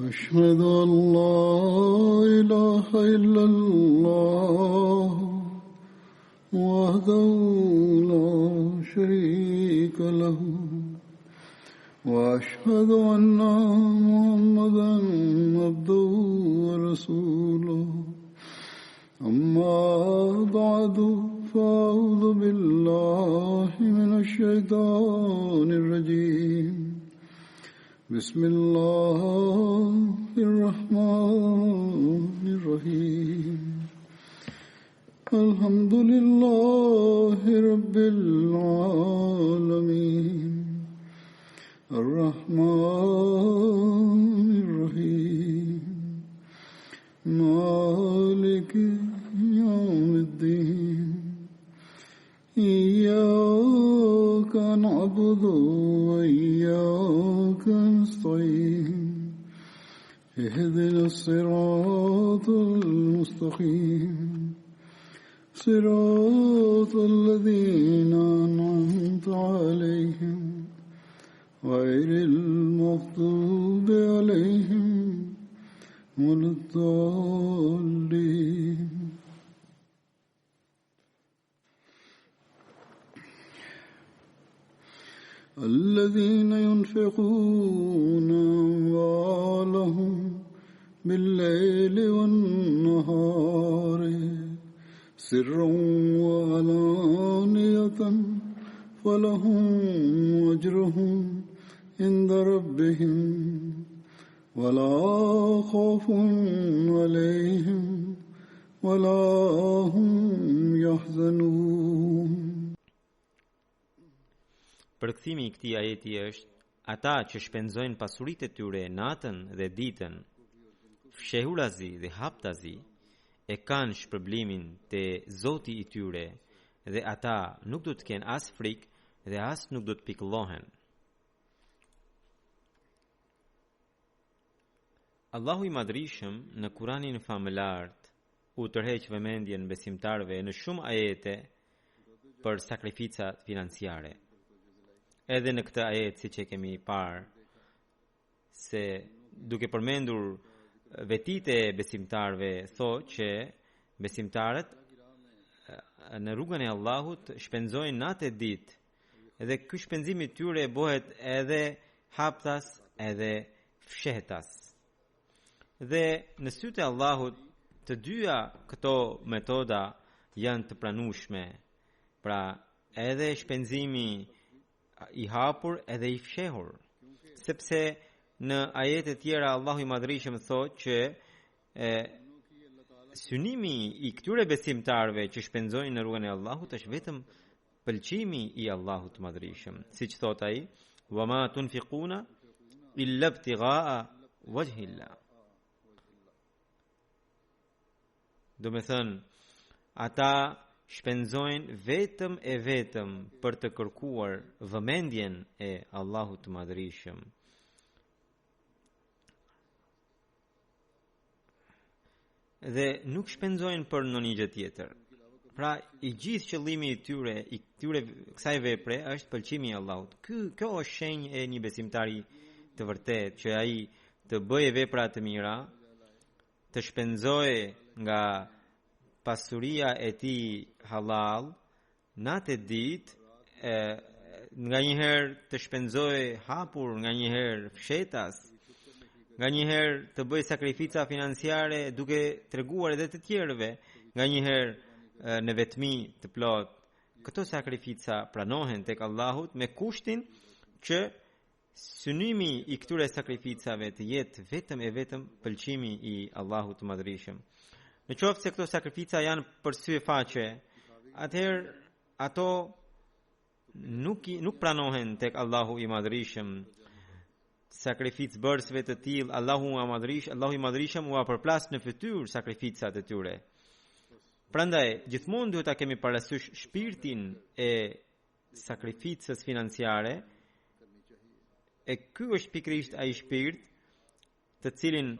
أشهد أن لا إله إلا الله وحده لا شريك له وأشهد أن محمدا عبده ورسوله أما بعد فأعوذ بالله من الشيطان الرجيم بسم الله الرحمن الرحيم الحمد لله رب العالمين الرحمن الرحيم مالك يوم الدين إياك نعبد وإياك نستعين اهدنا الصراط المستقيم صراط الذين أنعمت عليهم غير المغضوب عليهم ولا الضالين. الذين ينفقون أموالهم بالليل والنهار سرا وعلانية فلهم أجرهم عند ربهم ولا خوف عليهم ولا هم يحزنون. Përkthimi i këtij ajeti është: ata që shpenzojnë pasuritë e tyre natën dhe ditën, fshehurazi dhe haptazi, e kanë shpërblimin te Zoti i tyre, dhe ata nuk do të kenë as frikë dhe as nuk do të pikëllohen. Allahu i Madhrishëm në Kuranin famëlart u tërheq vëmendjen besimtarëve në shumë ajete për sakrificat financiare. Edhe në këtë ajet, siç e kemi parë, se duke përmendur vetitë e besimtarëve, thotë që besimtarët në rrugën e Allahut shpenzojnë natë e ditë, edhe ky shpenzim i tyre bëhet edhe haptas edhe fshehtas. Dhe në sytë e Allahut, të dyja këto metoda janë të pranueshme, pra edhe shpenzimi i hapur edhe i fshehur, sepse në ajete tjera Allahu i Madhrishëm thotë që synimi i këtyre besimtarëve që shpenzojnë në rrugën e Allahut është vetëm pëlqimi i Allahut të Madhrishëm, siç thot ai: "Wa ma tunfiquna illa ibtigha'a wajhillah." Do me thënë, ata shpenzojnë vetëm e vetëm për të kërkuar vëmendjen e Allahut të Madhrishëm. Dhe nuk shpenzojnë për ndonjë gjë tjetër. Pra, i gjithë qëllimi i tyre, kësaj vepre është pëlqimi i Allahut. Kjo është shenjë e një besimtari të vërtet, që ai të bëjë vepra të mira, të shpenzojë nga pasuria e tij halal, natë e ditë, nga njëherë të shpenzojë hapur, nga njëherë fshetas, nga njëherë të bëj sakrifica financiare duke treguar edhe të tjerëve, nga njëherë në vetmi të plot. Këto sakrifica pranohen tek Allahut me kushtin që synimi i këtyre sakrificave të jetë vetëm e vetëm pëlqimi i Allahut të Madhrishëm. Në qoftë se këto sakrifica janë për sy faqe, atëherë ato nuk pranohen tek Allahu i Madhrishëm. Sakrificë bërësve të tillë, Allahu i Madhrishëm u përplas në fytyrë sakrificat e tyre. Prandaj, gjithmonë duhet ta kemi parasysh shpirtin e sakrificës financiare, e ky është pikërisht ai shpirt të cilin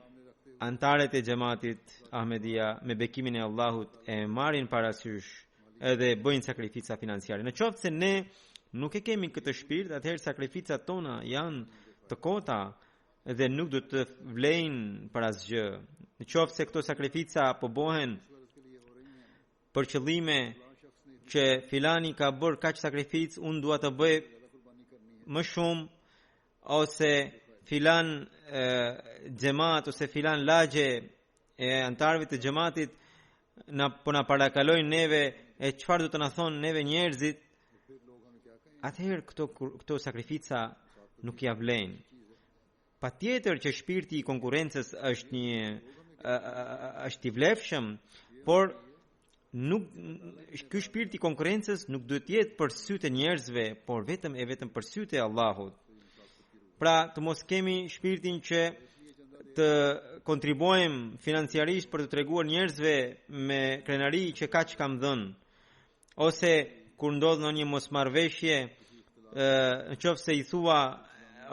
antarët e xhamatit Ahmedia me bekimin e Allahut e marrin parasysh edhe bëjnë sakrifica financiare. Në qoftë se ne nuk e kemi këtë shpirt, atëherë sakrificat tona janë të kota dhe nuk do të vlejnë për asgjë. Në qoftë se këto sakrifica po bëhen për qëllime që filani ka bërë kaq sakrificë, unë dua të bëj më shumë, ose filan xhamat ose filan lagje e antarëve të xhamatit po na parakalojnë neve e çfarë do të na thonë neve njerëzit, atëherë këto sakrifica nuk ja vlejnë. Patjetër që shpirti i konkurrencës është i vlefshëm, por ky shpirti i konkurrencës nuk duhet të jetë për sytë e njerëzve, por vetëm për sytë e Allahut. Pra, të mos kemi shpirtin që të kontribuojmë financiarisht për të treguar njerëzve me krenari që kaq kam dhënë, ose kur ndodh në një mosmarrveshje, në qoftë se i thua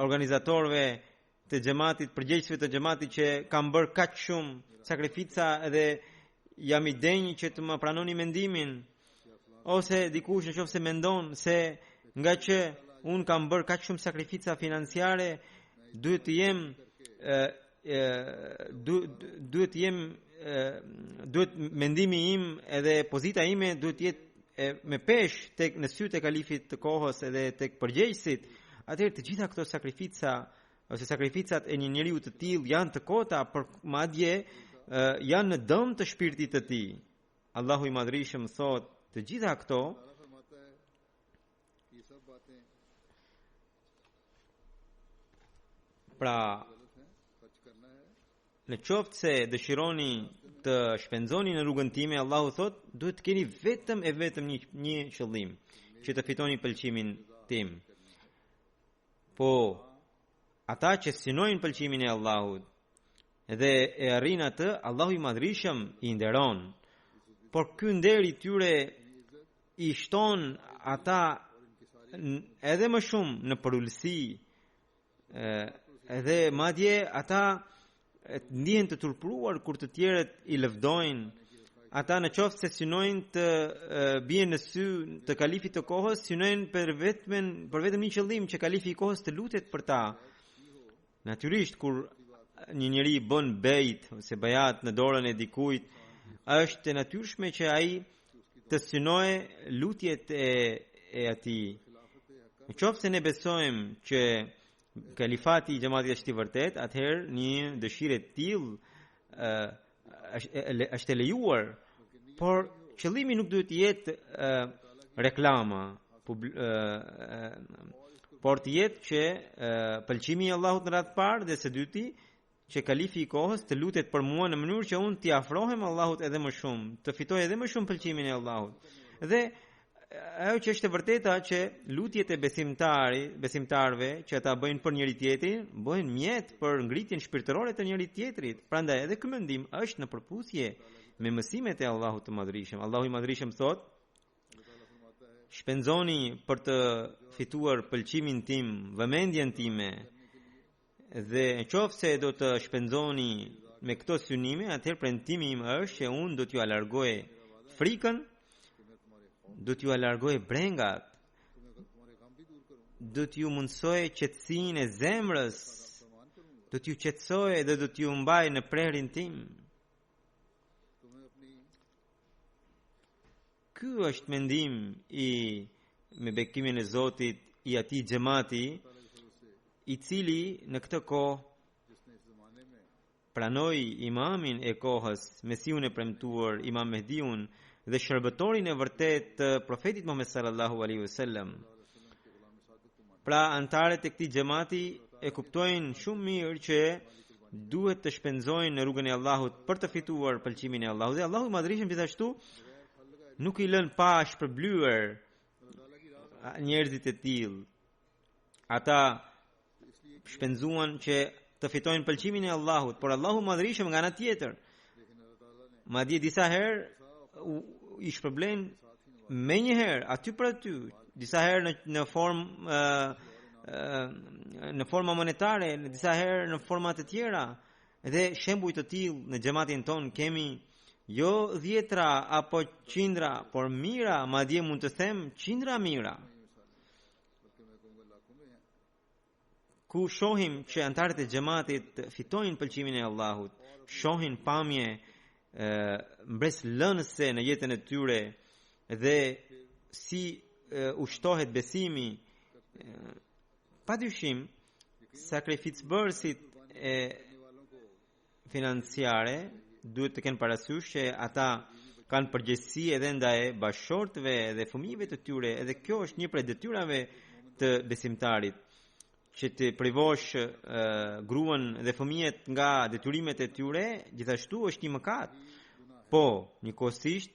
organizatorëve të xhamatit, përgjegjësve të xhamatit që kam bërë kaq shumë sakrifica dhe jam i denjë që të më pranoni mendimin, ose dikush në qoftë se mendon se nga që unë kam bërë kaq shumë sakrifica financiare, duhet mendimi im edhe pozita ime duhet të jetë me pesh tek në sytë e kalifit të kohës edhe tek përgjegjësit. Atëherë të gjitha këto sakrifica ose sakrificat e një njeriu të tillë janë të kota, por madje janë në dëm të shpirtit të tij. Allahu i Madhrishëm thotë, të gjitha këto pra në qoftë se dëshironi të shpenzoni në rrugën time, Allahu thot, duhet të keni vetëm e vetëm një qëllim, që të fitoni pëlqimin tim. Po ata që synojnë pëlqimin e Allahut dhe e arrin atë, Allahu i Madhrishëm i nderon. Por ky nder i tyre i shton ata edhe më shumë në përulësi, edhe madje ata ndihen të turpruar kur të tjerët i lëvdojnë. Ata në qoftë se synojnë të bien në sy të kalifit të kohës, synojnë për vetëm një qëllim, që kalifi i kohës të lutet për ta. Natyrisht kur një njeri bën bejt ose bajat në dorën e dikujt, është e natyrshme që ai të synojë lutjet e atij. Në qoftë se ne besojmë që kalifati i xhamatit është i vërtet, atëherë një dëshirë e tillë është e lejuar, por qëllimi nuk duhet të jetë reklama, por të jetë që pëlqimi i Allahut në radhë parë, dhe së dyti që kalifi i kohës të lutet për mua në mënyrë që unë t'i afrohem Allahut edhe më shumë, të fitoj edhe më shumë pëlqimin e Allahut. Dhe ajo që është e vërteta që lutjet e besimtarëve që ata bëjnë për njëri tjetrin, bëhen mjet për ngritjen shpirtërore të njëri tjetrit. Prandaj edhe ky mendim është në përputhje me mësimet e Allahut të Madhrishëm. Allahu i Madhrishëm thot: shpenzoni për të fituar pëlqimin tim, vëmendjen time, dhe nëse do të shpenzoni me këto synime, atëherë premtimi im është që unë do t'ju alargoj frikën, do t'ju alargoj brengat, do t'ju mundsoj qetësinë e zemrës, do t'ju qetësoj dhe do t'ju mbaj në prerjen tim. Ky është mendim me bekimin e Zotit i atij xhamati, i cili në këtë kohë pranoi imamin e kohës, Mesiun e premtuar, Imam Mehdiun, dhe shërbëtorin e vërtet të profetit Muhammed sallallahu alaihi wasallam. Pra antarët e këtij xhamati e kuptojnë shumë mirë që duhet të shpenzojnë në rrugën e Allahut për të fituar pëlqimin e Allahut. Dhe Allahu i Madhrishëm gjithashtu nuk i lën pa shpërblyer njerëzit e tillë. Ata shpenzuan që të fitojnë pëlqimin e Allahut, por Allahu i Madhrishëm nga ana tjetër, madje disa herë i shpërblen me njëherë aty për aty, disa herë në forma monetare, disa herë në forma të tjera. Dhe shembuj të tillë në xhamatin ton kemi jo dhjetra apo qindra, por mira, madje mund të them qindra mira. ku shohim që antarët e xhamatit fitojnë pëlqimin e Allahut, shohin pamje mbreslënëse në jetën e tyre dhe si ushtohet besimi, padyshim sakrificbërësit e financiare duhet të kenë parasysh që ata kanë përgjegjësi edhe ndaj bashkëshortëve dhe fëmijëve të tyre, edhe kjo është një prej detyrave të besimtarit, që të privosh gruan dhe fëmijët nga detyrimet e tyre, gjithashtu është një mëkat. Po, njëkohësisht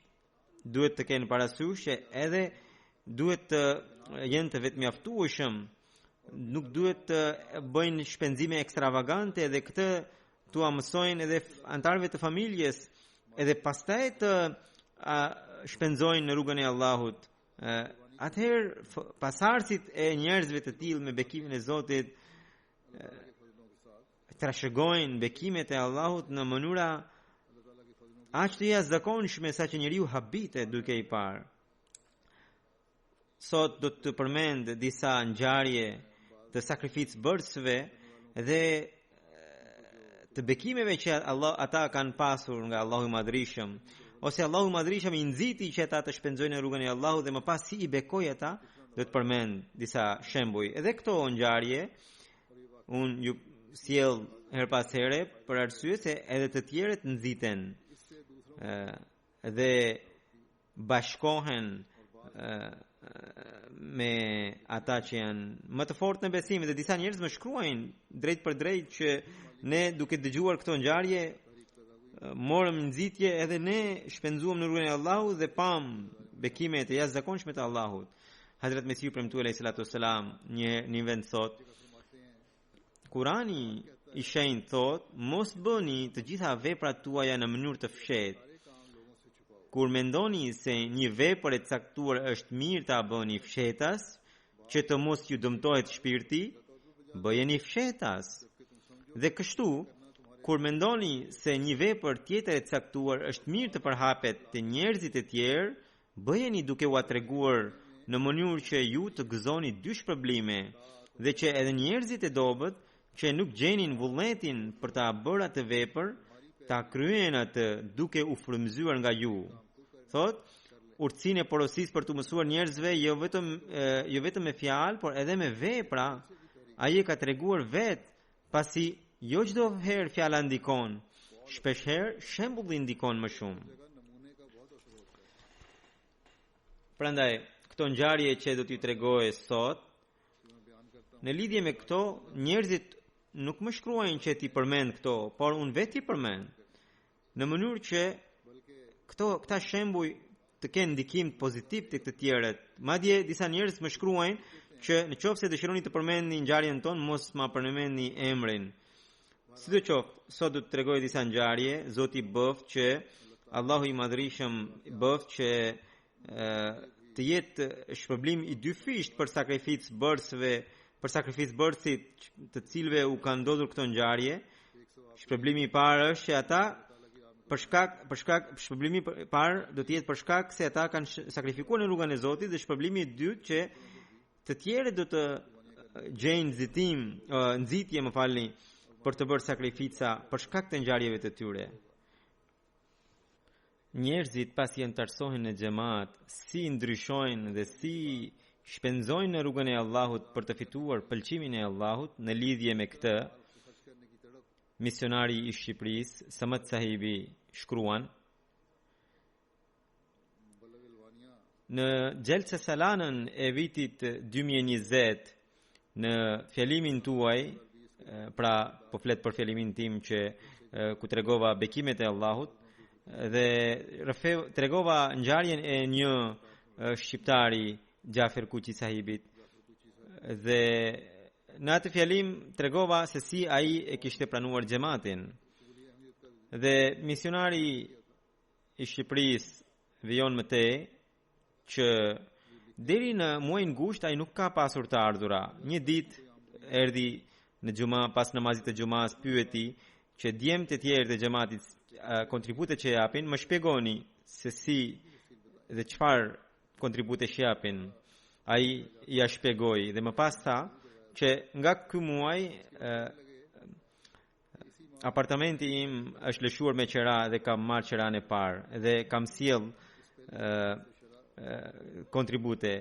duhet të kenë parasysh që edhe duhet të jenë të vetëmjaftueshëm, nuk duhet të bëjnë shpenzime ekstravagante dhe këtë tua mësojnë edhe antarëve të familjes, edhe pastaj të shpenzojnë në rrugën e Allahut. Atëherë pasardhësit e njerëzve të tillë me bekimin e Zotit trashëgojnë bekimet e Allahut në mënyra aq të jashtëzakonshme sa që njeriu habitet duke i parë. Sot do të përmend disa ngjarje të sakrificbërësve dhe të bekimeve që ata kanë pasur nga Allahu i Madhrishëm, ose Allahu i Madhrishëm i nxiti që ata të shpenzojnë në rrugën e Allahut dhe më pas si i bekoi ata, do të përmend disa shembuj. Edhe këto ngjarje unë ju sjell her pas here për arsye se edhe të tjerët nxiten dhe bashkohen me ata që janë më të fortë në besim, dhe disa njerëz më shkruajnë drejt për drejt që ne duke dëgjuar këto ngjarje morëm nxitje edhe ne shpenzuam në rrugën e Allahut dhe pam bekime të jashtëzakonshme të Allahut. Hazrat Mesihu premtuar alayhi salatu wassalam një vend thot, Kurani i shenjtë thot, mos bëni të gjitha veprat tuaja në mënyrë të fshehtë. Kur mendoni se një vepër e caktuar është mirë ta bëni fshehtas, që të mos ju dëmtohet shpirti, bëjeni fshehtas. Dhe kështu, kur mendoni se një vepër tjetër e caktuar është mirë të përhapet te njerëzit e tjerë, bëjeni duke u treguar në mënyrë që ju të gëzoni dy shpërblime dhe që edhe njerëzit e dobët që nuk gjenin vullnetin për ta bërë atë vepër, ta kryen atë duke u frymëzuar nga ju. Thot, urtësinë e porosisë për të mësuar njerëzve jo vetëm me fjalë, por edhe me vepra, ai e ka treguar vet, pasi jo çdo herë fjala ndikon, shpesh herë shembulli ndikon më shumë. Prandaj, këto ngjarje që do t'ju tregoj sot, në lidhje me këto, njerëzit nuk më shkruajnë që ti përmend këto, por unë vetë i përmend, në mënyrë që këta shembuj të kenë ndikim pozitiv të të tjerët. Madje disa njerëz më shkruajnë që nëse dëshironi të përmendni ngjarjen tonë, mos ma përmendni emrin. Sidoqoftë, sot do të tregoj disa ngjarje, Zoti bëft që Allahu i Madhrishëm bëft që të jetë shpërblim i dyfisht për sakrificbërësit të cilëve u kanë ndodhur këto ngjarje. Shpërblimi i parë është që ata shpërblimi i parë do të jetë për shkak se ata kanë sakrifikuar në rrugën e Zotit, dhe shpërblimi i dytë që të tjerët do të gjejnë nxitje, për të bërë sakrifica për shkak të ngjarjeve të tyre. Njerëzit pasi antarësohen në xhamat, si ndryshojnë dhe si shpenzojnë në rrugën e Allahut për të fituar pëlqimin e Allahut. Në lidhje me këtë, misionari i Shqipërisë, Samad Sahibi, shkruan: në Gjelsa Salanën e vitit 2020, në fjalimin tuaj, pra po flet për fjalimin tim që ku tregova bekimet e Allahut, dhe tregova ngjarjen e një shqiptari, Gjafer Kuqi Sahibit, dhe në atë fjalim tregova se si ai e kishte pranuar xhamatin. Dhe misionari i Shqipërisë vijon më tej që deri në muajin gusht ai nuk ka pasur të ardhura. Një ditë erdhi në xhuma, pas namazit të xumas, pyeti që djemtë e tjerë të xhamatit kontribute që japin, më shpjegoni se si dhe çfarë kontribute që japin. Ai ja shpjegoi dhe më pas tha që nga ky muaj apartamenti im është lëshuar me qira dhe kam marrë qiran e parë dhe kam sjell kontribute.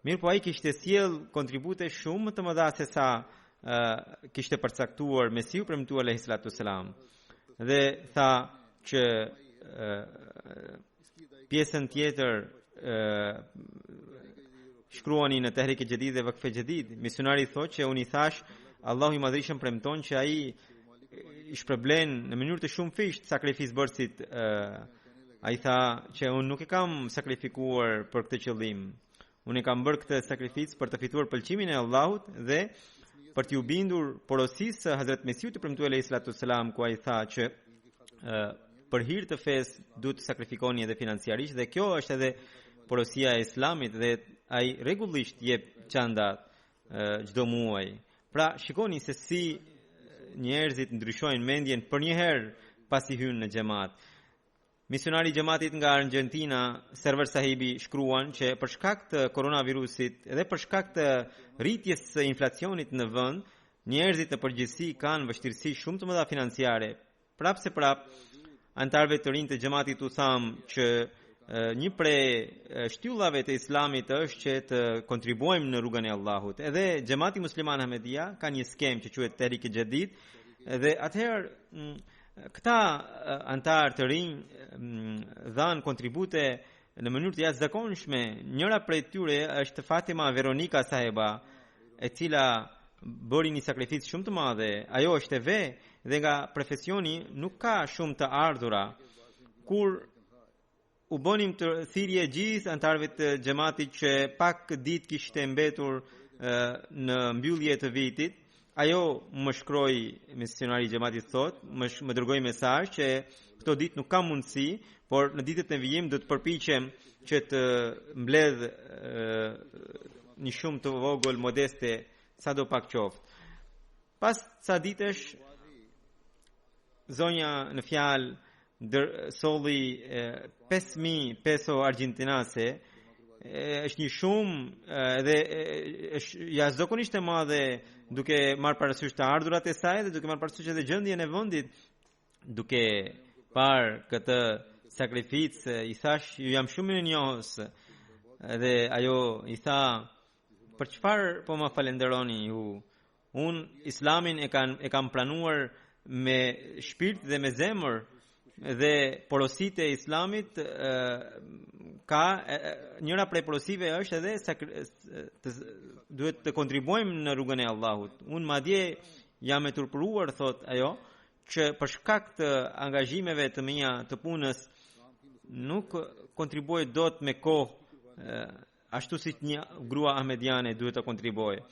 Mirë po ai kishte sjell kontribute shumë të mëdha se sa kishte përcaktuar Mesiu premtuar alayhi salatu wasalam. Dhe tha që pjesën tjetër shkruani në Tehrik e Jadid dhe Vakfe Jadid. Misionari thotë që unë i thash Allahu i Madhërisht premton që ai i shpërblen në mënyrë të shumë fisht sakrificbërësit. Ai tha që unë nuk e kam sakrifikuar për këtë qëllim. Unë e kam bërë këtë sakrificë për të fituar pëlqimin e Allahut dhe për t'ju bindur porosisë së Hazrat Mesiut të premtuar alayhi salatu wasalam, ku ai tha që për hir të fesë duhet të sakrifikoni edhe financiarisht dhe kjo është edhe porosia e Islamit dhe ai rregullisht jep çanda çdo muaj. Pra shikoni se si njerëzit ndryshojnë mendjen për një herë pasi hynë në xhamat. Misionari i xhamatit nga Argentina, Server Sahibi, shkruan që për shkak të koronavirusit dhe për shkak të rritjes së inflacionit në vend, njerëzit në përgjithësi kanë vështirësi shumë të mëdha financiare. Prapë se prapë antarëve të rinj të xhamatit u tham që një prej shtyllave të Islamit është që të kontribuojmë në rrugën e Allahut. Edhe xhamati musliman Ahmedia ka një skemë që quhet Tehrik e Jadid dhe atëherë këta antarë të rinj dhanë kontribute në mënyrë të jashtëzakonshme. Njëra prej tyre është Fatima Veronika Saheba, e cila bëri një sakrificë shumë të madhe. Ajo është e ve dhe nga profesioni nuk ka shumë të ardhura. Kur u bënim të thirrje gjithë antarëve të xhamatit që pak ditë kishte mbetur në mbyllje të vitit, ajo më shkroi misionari i xhamatit thot, më dërgoi mesazh që këto ditë nuk kam mundësi, por në ditët e vijim do të përpiqem që të mbledh një shumë të vogël modeste sado pak qoftë. Pas ca ditësh zonja në fjalë solli 5.000 peso argentinase, është një shumë dhe është jashtëzakonisht e madhe duke marrë parasysh të ardhurat e saj dhe duke marrë parasysh edhe gjendjen e vendit. Duke parë këtë sakrificë, i thash ju jam shumë i njohës dhe ajo i tha për çfarë po më falenderoni ju? Unë Islamin e kam pranuar me shpirt dhe me zemër dhe porositë e Islamit ka njëra prej porosive është edhe duhet të kontribuojmë në rrugën e Allahut. Unë madje jam e turpëruar, thot ajo, që për shkak të angazhimeve të mia të punës nuk kontribuoj dot me kohë ashtu si një grua ahmediane duhet të kontribuojë.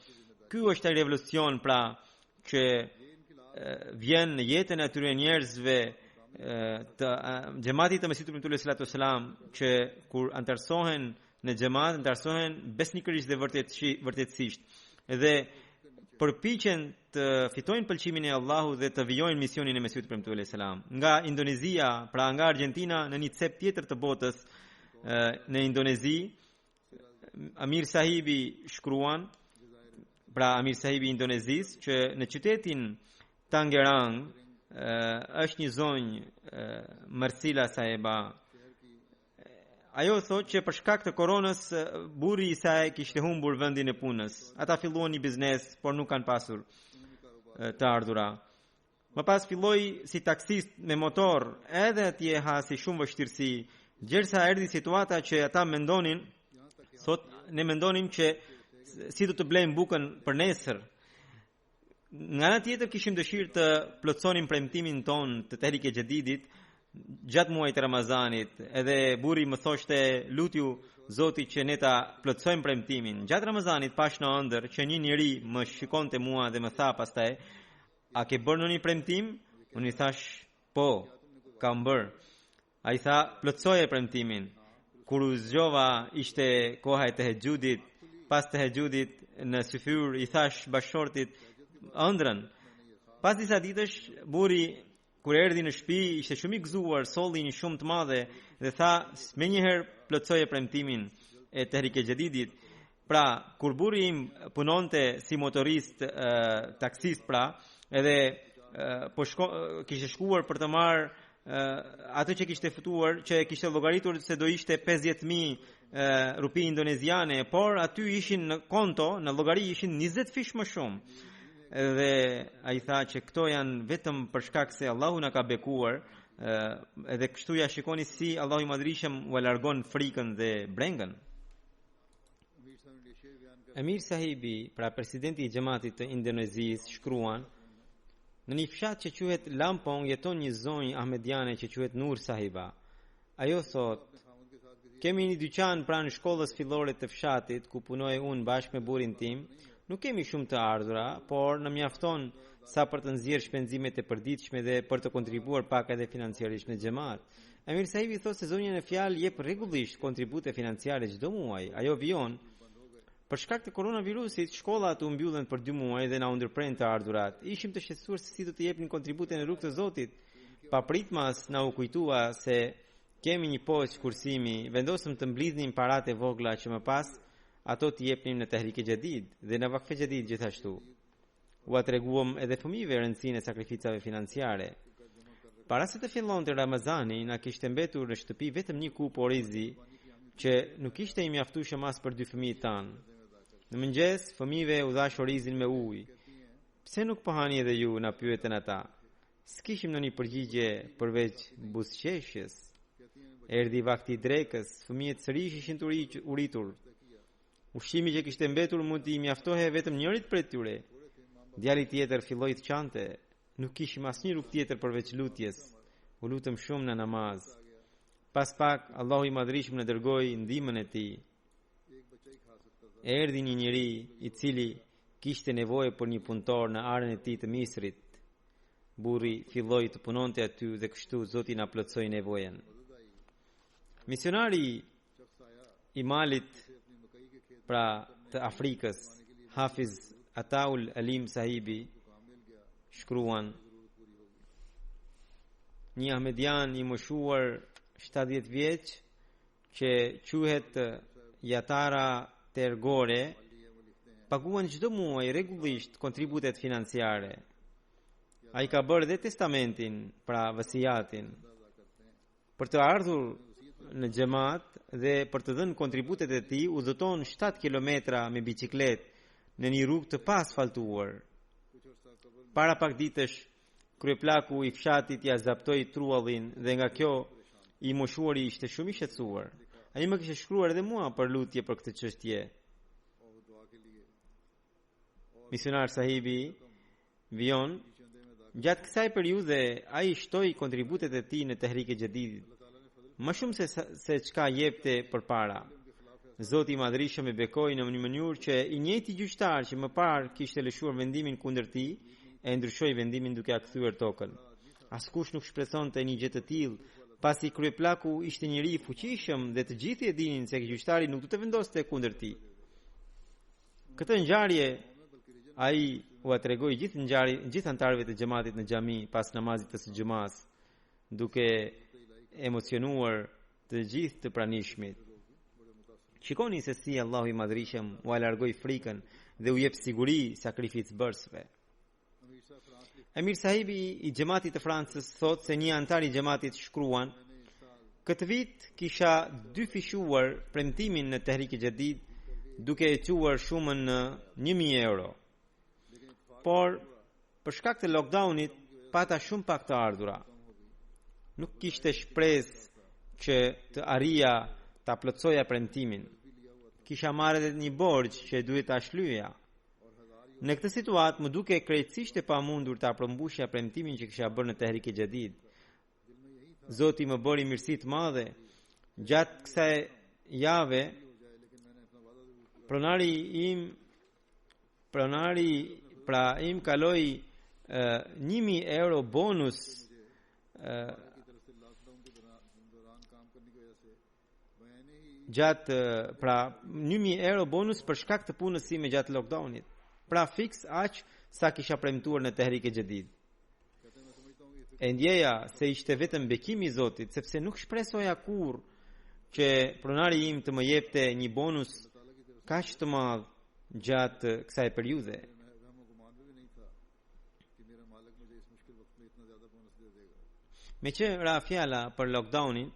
Ky është ai revolucion pra që vjen në jetën e atyre njerëzve të xhamatit të Mesihut premtuar sallallahu alaihi wasallam, që kur antarsohen në xhamat antarsohen besnikërisht dhe vërtetësisht dhe përpiqen të fitojnë pëlqimin e Allahut dhe të vijojnë misionin e Mesihut premtuar sallallahu alaihi wasallam. Nga Indonezia, pra nga Argentina, në një cep tjetër të botës në Indonezi, Amir Sahibi shkruan, pra Amir Sahibi Indonezis, që në qytetin Tangerang është një zonjë Marsila Saheba. Ajo thot që për shkak të koronës burri i saj kishte humbur vendin e punës. Ata filluan një biznes, por nuk kanë pasur të ardhura. Më pas filloi si taksist me motor, edhe atje hasi shumë vështirësi, gjersa erdhi situata që ata mendonin, thot, ne mendonim që si do të blejmë bukën për nesër. Nga ana tjetër kishim dëshirë të plotësonim premtimin ton të Tehrik e Jadidit gjatë muajit të Ramazanit, edhe burri më thoshte lutju Zotit që ne ta plotësojmë premtimin. Gjatë Ramazanit pash në ëndër që një njeri më shikonte mua dhe më tha pastaj, a ke bërë ndonjë premtim? Unë i thash, po, kam bërë. Ai tha, plotësoje premtimin. Kur u zgjova ishte koha e tehexhudit, pas tehexhudit në syfyr i thash bashortit ëndrën. Pas disa ditësh burri kur erdhi në shtëpi ishte shumë i gëzuar, solli një shumë të madhe dhe tha menjëherë plotësoje premtimin e Tehrik e Jadidit. Pra, kur burri im punonte si motorist taksist pra, edhe kishte shkuar për të marrë atë që kishte futuar, që kishte llogaritur se do ishte 50.000 rupi indoneziane, por aty ishin në konto, në llogari ishin 20 fish më shumë. Dhe ai tha që këto janë vetëm për shkak se Allahu na ka bekuar, edhe kështu ja shikoni si Allahu i Madhrishëm u largon frikën dhe brengën. Emir Sahibi, pra presidenti i xhamatit të Indonezisë, shkruan: në një fshat që quhet Lampong jeton një zonjë ahmediane që quhet Nur Sahiba. Ajo thot: kemi një dyqan pranë shkollës fillore të fshatit ku punoj unë bashkë me burrin tim. Nuk kemi shumë të ardhura, por në mjafton sa për të nxjerrë shpenzimet e përditshme dhe për të kontribuar pak edhe financiarisht në xhamat. Emir Sahibi thot se zonja në fjalë jep rregullisht kontribute financiare çdo muaj. Ajo vijon për shkak të koronavirusit, shkollat u mbyllën për 2 muaj dhe na u ndërprerën të ardhurat. Ishim të shqetësuar se si do të jepnin kontribute në rrugt të Zotit. Papritmas na u kujtua se kemi një poçë kursimi, vendosëm të mblidhnim paratë e vogla që më pas ato të jepnim në Tehrik e Jadid dhe në Vakfe Jadid gjithashtu. U treguam edhe fëmijëve rëndësinë e sakrificave financiare. Para se të fillonte Ramazani, na kishte mbetur në shtëpi vetëm një kup orizi që nuk ishte i mjaftueshëm as për 2 fëmijët tanë. Në mëngjes, fëmijëve u dhash orizin me ujë. Pse nuk po hani edhe ju, na pyetën ata. S'kishim në një përgjigje përveç buzëqeshjes. Erdhi vakti i drekës, fëmijët sërish ishin të uritur. Ushqimi që kishte mbetur mund t'i mjaftohej vetëm njërit prej tyre. Djali tjetër filloi të qante. Nuk kishim asnjë rrugë tjetër përveç lutjes. U lutëm shumë në namaz. Pas pak, Allahu i Madhrishëm në dërgoi ndihmën e tij. Erdhi një njeri i cili kishte nevojë për një punëtor në arën e tij të Misrit. Burri filloi të punonte aty dhe kështu Zoti na plotsoi nevojën. Misionari i Malit, pra të Afrikës, Hafiz Ataul Alim Sahibi, shkruan: një ahmedian i moshuar 70 vjeç që quhet Yatara Tergore paguan çdo muaj rregullisht kontributet financiare. Ai ka bërë dhe testamentin, pra vasiatin, për të ardhur në xhamat dhe për të dhënë kontributet e tij udhëton 7 kilometra me biçikletë në një rrugë të paasfaltuar. Para pak ditësh, kryeplaku i fshatit ja zaptoi truallin dhe nga kjo i moshuari ishte shumë i shqetësuar. Ai më kishte shkruar edhe mua për lutje për këtë çështje. Misionar Sahibi vijon, gjatë kësaj periudhe ai shtoi kontributet e tij në Tehrik e Jadid, më shumë se çka jepte përpara. Zoti i Madhrishëm e bekoi në një mënyrë që i njëjti gjyqtar që më parë kishte lëshuar vendimin kundër tij, e ndryshoi vendimin duke ia kthyer tokën. Askush nuk shpresonte një gjë të tillë, pasi kryeplaku ishte njëri i fuqishëm dhe të gjithë e dinin se gjyqtari nuk do të vendoste kundër tij. Këtë ngjarje ai u tregoi gjithë antarëve të xhamatit në xhami pas namazit të së xhumas, duke emocionuar të gjithë të pranishmit. Shikoni se si Allahu i Madhrishëm u largoi frikën dhe u jep siguri sakrificbërësve. Emir Sahibi i xhamatit të Francës thot se një antar i xhamatit shkruan: këtë vit kisha 2 fishuar premtimin në Tehrik e Jadid duke e quar shumën në 1.000 euro. Por për shkak të lockdownit pata shumë pak të ardhura. Nuk kishte shpresë që të arrija ta plotësoja premtimin. Kisha marrë edhe një borxh që duhet ta shlyja. Në këtë situatë më duke krejtësisht e pamundur ta përmbushja premtimin që kisha bërë në Tehrik e Jadid. Zoti më bëri mirësi të madhe. Gjatë kësaj jave pronari im kaloi 1.000 euro bonus gjatë 1.000 euro bonus për shkak të punës sime gjatë lockdownit. Pra fiks aq sa kisha premtuar në Tehrik e Jadid. E ndjeja se ishte vetëm bekimi i Zotit, sepse nuk shpresoja kurrë që pronari im të më jepte një bonus kaq të madh gjatë kësaj periudhe. Me që ra fjala për lockdownin,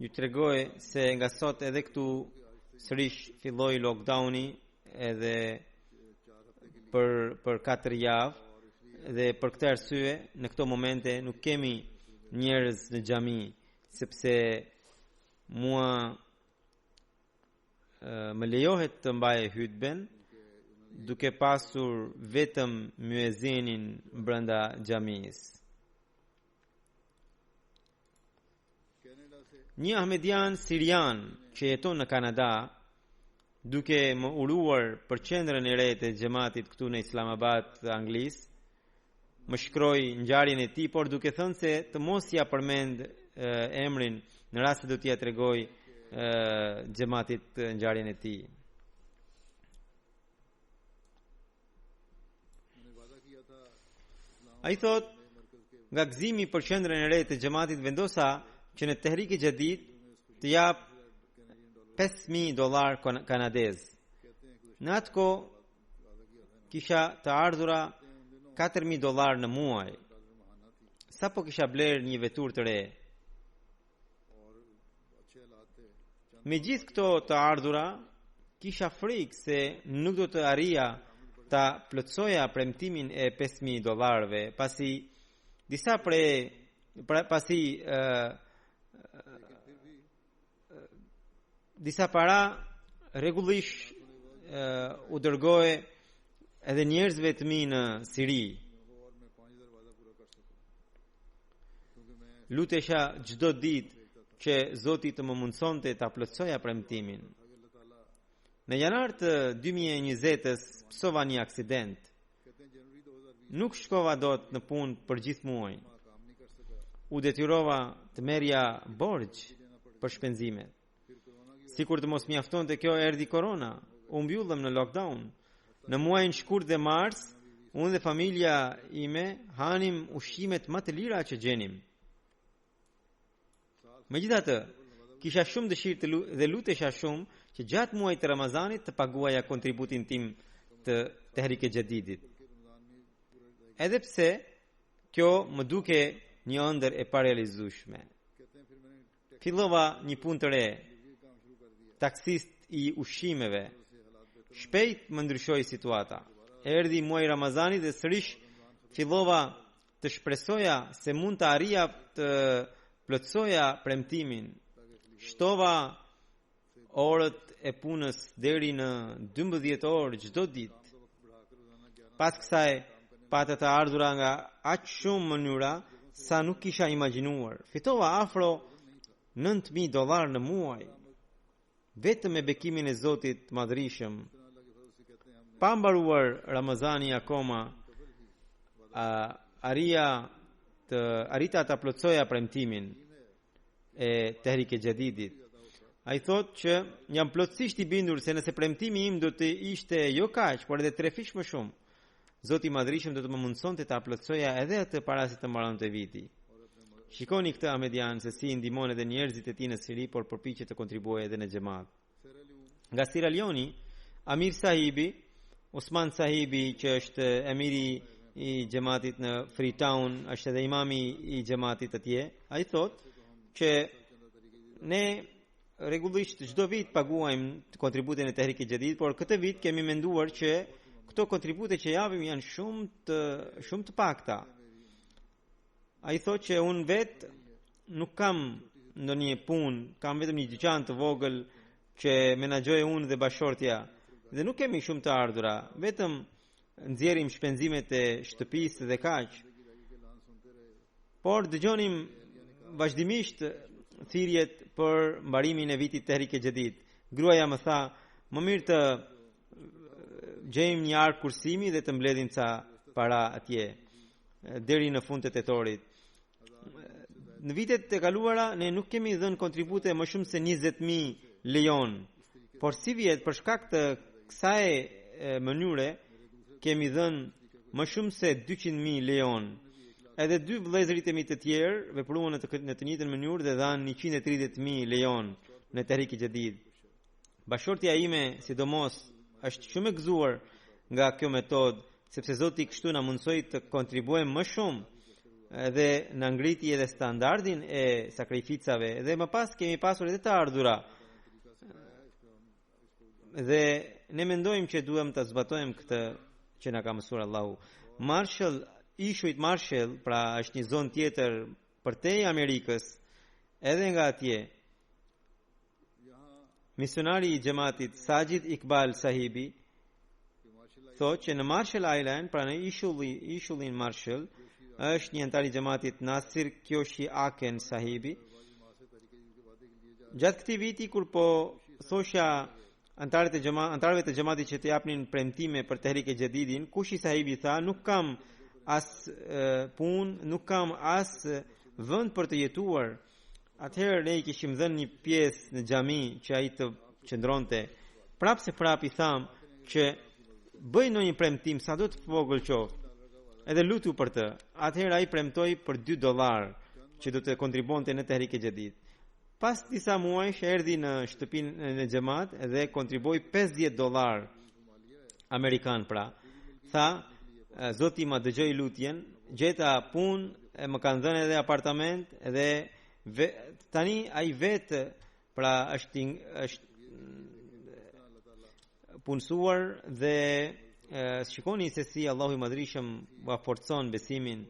ju tregoj se nga sot edhe këtu sërish filloi lockdowni edhe për 4 javë dhe për këtë arsye në këto momente nuk kemi njerëz në xhami sepse mua më lejohet të mbaj hutben duke pasur vetëm muezinin brenda xhamis. Një ahmedian sirian që jeton në Kanada, duke më uruar për qendrën e re të xhamatit këtu në Islamabad, Anglis, më shkroi ngjarjen e tij, por duke thënë se të mos ja përmend emrin në rast se do t'ia tregoj xhamatit ngjarjen e tij. Ai thot, nga gëzimi për qendrën e re të xhamatit vendosa që në Tehrik-e Jadid të jap $5,000 kanadez. Në atë kohë kisha të ardhura $4,000 në muaj. Sa po kisha bler një vetur të re. Me gjithë këto të ardhura, kisha frikë se nuk do të arria ta plotësoja premtimin e $5,000, pasi disa para rregullisht u dërgoi edhe njerëzve të mi në Siri. Lutesha çdo ditë që Zoti të më mundsonte ta plotësoja premtimin. Në janar të 2020-s psova një aksident. Nuk shkova dot në punë për gjithë muajin. U detyrova të merrja borxh për shpenzimet. Sikur të mos mjaftonte kjo, erdhi korona. U mbyllëm në lockdown. Në muajin shkurt dhe mars, unë dhe familja ime hanim ushqimet më të lira që gjenim. Megjithatë, kisha shumë dëshirë dhe lutesha shumë që gjatë muajit të Ramazanit të paguaja kontributin tim të Tehrik-e Jadidit. Edhe pse kjo më duke një ëndër e parealizueshme. Fillova një punë të re, taksist i ushqimeve. Shpejt më ndryshoi situata. Erdhi muaji Ramazanit dhe sërish fillova të shpresoja se mund të arrija të plotësoja premtimin. Shtova orët e punës deri në 12 orë çdo ditë. Pas kësaj pata të ardhura nga aq shumë mënyra sa nuk kisha imagjinuar. Fitova afro $9,000 në muaj. Vetëm me bekimin e Zotit madhërisëm. Pa mbaruar Ramazani akoma, arita ta plotësoja premtimin e Tehrik-e Jadidit. Ai thot që jam plotësisht i bindur se nëse premtimi im do të ishte jo kaq, por edhe 3 fish më shumë, Zoti i madhërisëm do të më mundsonte ta plotësoja edhe atë para se të mbaronte viti. Shikoni këtë Ahmedian se si ndihmon edhe njerëzit e tij në Siri, por përpiqet të kontribuojë edhe në xhamat. Nga Sierra Leone, Amir Sahibi, Osman Sahibi, që është emiri i xhamatit në Freetown, është edhe imami i xhamatit atje, ai thotë që ne rregullisht çdo vit paguajmë kontributin e Tehrik-e Jadid, por këtë vit kemi menduar që këto kontribute që japim janë shumë të pakta. Ai thotë që unë vet nuk kam ndonjë punë, kam vetëm një dyqan të vogël që menaxhoj unë dhe bashortja, dhe nuk kemi shumë të ardhura, vetëm nxjerrim shpenzimet e shtëpisë dhe kaq. Por dëgjonim vazhdimisht thirrjet për mbarimin e vitit Tehrik-e Jadid. Gruaja më tha, më mirë të gjejmë një ark kursimi dhe të mbledhim ca para atje deri në fund të tetorit. Në vitet e kaluara ne nuk kemi dhënë kontribute më shumë se 20,000 lejon, por si vjet për shkak të kësaj mënyre kemi dhënë më shumë se 200,000 lejon. Edhe 2 vëllezërit e mi të tjerë vepruan në të njëjtën mënyrë dhe dhanë 130,000 lejon në Tehrik-e Jadid. Bashortja ime, sidomos, është shumë e gëzuar nga kjo metodë, sepse Zoti kështu na mundsoi të kontribuojmë më shumë dhe na ngriti edhe standardin e sakrificave dhe më pas kemi pasur edhe të ardhura. Dhe ne mendojmë që duhem të zbatojmë këtë që na ka mësuar Allahu. Ishujt Marshall, pra është një zonë tjetër përtej Amerikës, edhe nga atje. Misionari i xhamatit Sajid Iqbal Sahibi thotë që në Marshall Island, pra në ishullin Marshall, është një antar i xhamatit Nasir Kyoshi Aken Sahibi. Gjatë këtij viti kur po thosha antarëve të xhamatit që të japnin premtime për Tehrike Jadidin, Kushi Sahibi tha, nuk kam as punë, nuk kam as vend për të jetuar. Atëherë ne i kishim dhënë një pjesë në xhami që ai të qëndronte. Prap i tham që bëj ndonjë premtim sa do të vogël qoftë. Edhe lutu për të. Atëherë ai premtoi për $2 që do të kontribonte në Tehrike Jadid. Pas disa muajsh erdhi në shtëpinë në xhamat dhe kontriboi $50 amerikan pra. Tha, Zoti ma dëgjoi lutjen, gjeta punë, më kanë dhënë edhe apartament dhe tani ai vetë pra është punësuar dhe shikoni se si Allahu i Madhrishëm va forcon besimin,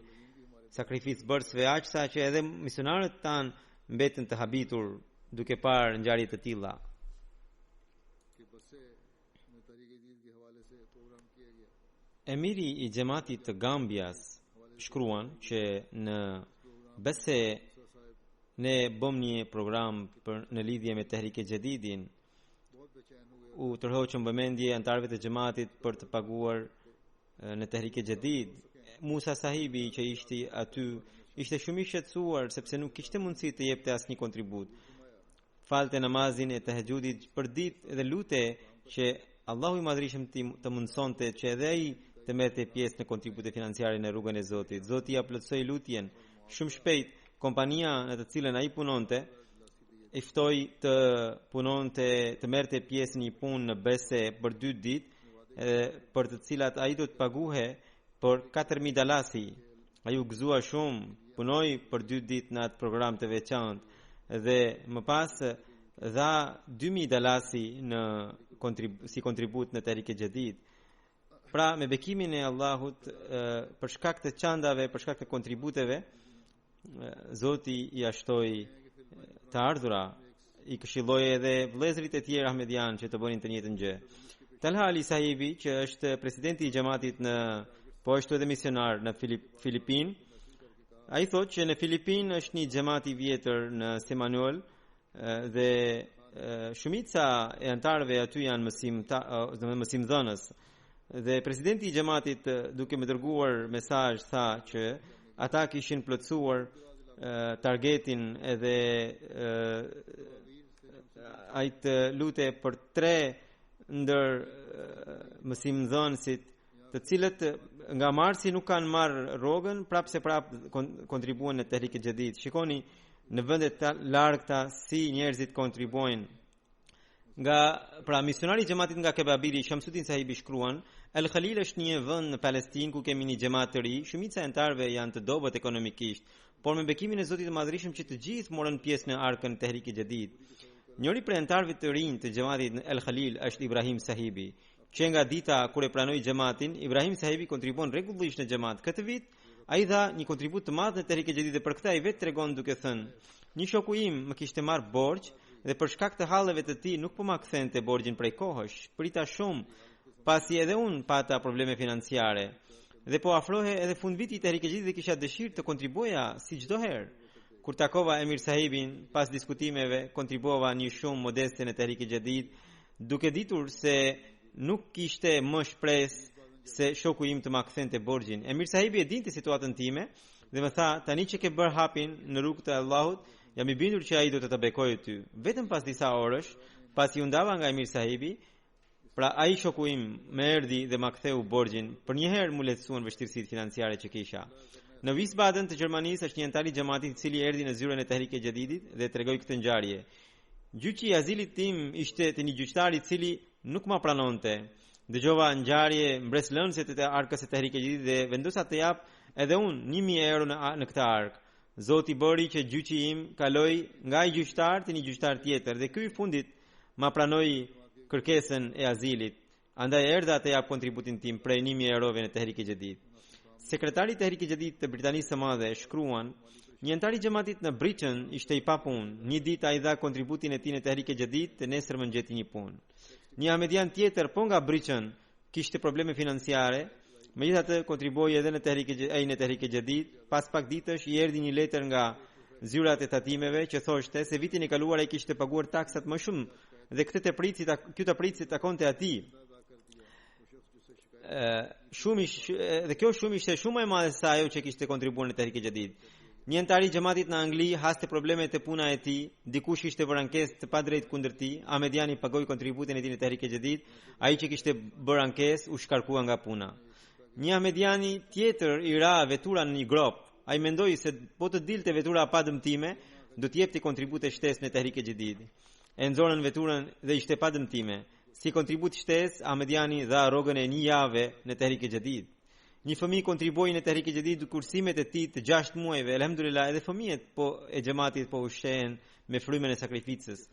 sakrificë bërësve aq sa që edhe misionarët tan mbeten të habitur duke parë ngjarje të tilla. Emiri i xhamatit të Gambias shkruan që në bese ne bëm një program në lidhje me Tehrike Jadidin. U tërhoqëm vëmendje antarëve të xhamatit për të paguar në Tehrike Jadid. Musa Sahibi që ishte aty ishte shumë i shqetësuar sepse nuk kishte mundësi të jepte asnjë kontribut. Falte namazin e tahajjudit për ditë dhe lute që Allahu i Madhrishëm të mundsonte që edhe ai të merrte pjesë në kontribute financiare në rrugën e Zotit. Zoti ia plotësoi lutjen. Shumë shpejt kompania në të cilën ai punonte i ftoi të punonte të merrte pjesë në një punë në bese për 2 ditë për të cilat ai do të paguhe për $4,000. Ai u gëzua shumë, punoi për 2 ditë në atë program të veçantë dhe më pas dha $2,000 si kontribut në Tehrike Jadid. Pra me bekimin e Allahut për shkak të çandave, për shkak të kontributeve, Zoti i ashtoi të ardhura, i këshilloi edhe vëllezërit e tjerë ahmedian që të bënin të njëjtën gjë. Talha Ali Sahibi, që është presidenti i xhamatit po ashtu edhe misionar në Filipinë, ai thotë që në Filipinë është një xhamat i vjetër në Semanuel dhe shumica e antarëve aty janë mësimdhënës. Dhe presidenti i xhamatit duke më dërguar mesazh tha që ata kishin plotësuar targetin edhe ai të lute për 3 ndër mësimdhënësit të cilët nga marsi nuk kanë marrë rrogën, prap kontribuan në Tehrike Jadid. Shikoni në vendet të largëta si njerëzit kontribuojnë. Pra misionari i xhamatit nga Kebabiri, Shamsuddin Sahibi shkruan, El Khalil është një vend në Palestinë ku kemi një xhamat të ri, shumica e antarëve janë të dobët ekonomikisht, por me bekimin e Zotit të Madhrishëm që të gjithë morën pjesë në arkën Tehrike Jadid. Njëri prej antarëve të rinj të xhamatit El Khalil është Ibrahim Sahibi, që nga dita kur e pranoi xhamatin, Ibrahim Sahibi kontribuon rregullisht në xhamat. Këtë vit ai dha një kontribut të madh në Tehrike Jadid dhe për këtë ai vetë tregon duke thënë: "Një shoku im më kishte marr borxh dhe për shkak të halleve të tij nuk po ma kthente borxhin prej kohësh. Prita shumë, pasi edhe unë pata probleme financiare dhe po afrohe edhe fund viti i Tehrike Jadid dhe kisha dëshirë të kontribuoja si çdo herë. Kur takova Emir Sahibin, pas diskutimeve, kontribuova një shumë modeste në Tehrike Jadid, duke ditur se nuk kishte më shpresë se shoku im të ma kthente borxhin. Emir Sahibi e dinte situatën time dhe më tha: "Tani që ke bërë hapin në rrugë të Allahut, jam i bindur që ai do të të bekojë ty." Vetëm pas disa orësh, pasi u ndava nga Emir Sahibi, pra ai shoku im më erdhi dhe ma ktheu borxhin. Për një herë mu lehtësuan vështirësitë financiare që kisha. Në Wiesbaden të Gjermanisë është një antar i xhamatit i cili erdhi në zyrën e Tehrike Jadidit dhe tregoi këtë ngjarje. Gjyqi i azilit tim ishte te një gjyqtar I cili nuk ma pranonte. Dëgjova ngjarje mbreslënëse të arkës së Tehrik e Jadid dhe vendosa të jap edhe unë 1000 euro në këtë ark. Zoti bëri që gjyqi im kaloi nga I gjyqtar te një gjyqtar tjetër dhe ky I fundit ma pranoi kërkesën e azilit. Andaj erdha të jap kontributin tim prej 1000 eurove në Tehrik e Jadid. Sekretari I Tehrik e Jadid të Britanisë së Madhe shkruan: një antar I xhamatit në Britain ishte I papunë. Një ditë ai dha kontributin e tij në Tehrik e Jadid dhe nesër gjeti një punë. Një ahmedian tjetër po nga Britain kishte probleme financiare, megjithatë kontribuoi edhe në Tehrik e Jadid. Pas pak ditësh I erdhi një letër nga zyrat e tatimeve që thoshte se vitin e kaluar ai kishte paguar taksat më shumë dhe këtë të pritsi takonte atij. Dhe kjo shumë ishte shumë e madhe se ajo që kishte kontribuar në Tehrik e Jadid. Një antar I xhamatit në Angli haste probleme te puna e tij, dikush ishte bërë ankesë të padrejtë kundër tij, ahmediani pagoi kontributin e tij në Tehrik e Jadid, ai që kishte bërë ankesë u shkarkua nga puna. Një ahmediani tjetër I ra vetura në një grop. Ai mendoi se po të dilte vetura pa dëmtime, do të jepte kontribute shtesë në Tehrik e Jadid. E nxorën veturën dhe ishte pa dëmtime. Si kontribut shtesë, ahmediani dha rrogën e një jave në Tehrik e Jadid. Një fëmijë kontribuoi në Tehrik e Jadid kursimet e tij të 6 muajve. Elhamdulillah, edhe fëmijët e xhamatit po ushqehen me frymën e sakrificës.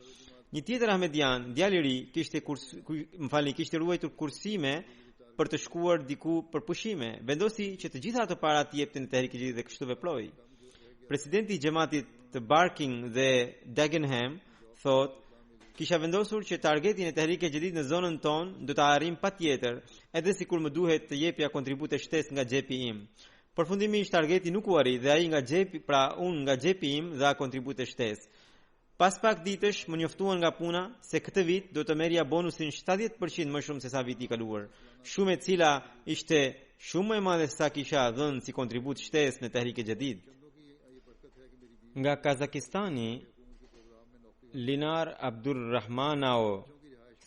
Një tjetër ahmedian, djalë I ri, kishte ruajtur kursime për të shkuar diku për pushime. Vendosi që të gjitha ato para të jepte në Tehrik e Jadid dhe kështu veproi. Presidenti I xhamatit të Barking dhe Dagenham thotë: kisha vendosur që targetin e Tehrik e Jadid në zonën tonë do ta arrim patjetër, edhe sikur më duhet të jepja kontribute shtesë nga xhepi im. Përfundimisht targeti nuk u arrit dhe ai unë nga xhepi im dha kontribute shtesë. Pas pak ditësh më njoftuan nga puna se këtë vit do të merrja bonusin 70% më shumë se sa viti I kaluar, shumë e cila ishte shumë e madhe se sa kisha dhënë si kontribut shtesë në Tehrik e Jadid. Nga Kazakistani, Linar Abdurrahmanao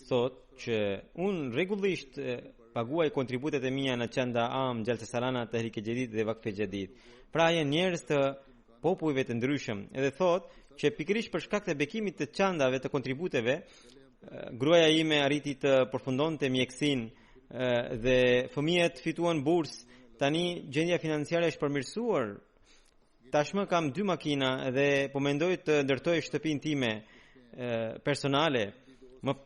thot që unë rregullisht paguaj kontributet e mia në Çanda Am, Gjalsa Salana, Tehrik e Jadid dhe Vakf e Jadid. Pra janë njerëz të popujve të ndryshëm. Edhe thot që pikërisht për shkak të bekimit të çandave të kontributeve, gruaja ime arriti të përfundonte mjekësinë dhe fëmijët fituan bursë. Tani gjendja financiare është përmirësuar. Tashmë kam 2 makina dhe po mendoj të ndërtoj shtëpinë time personale.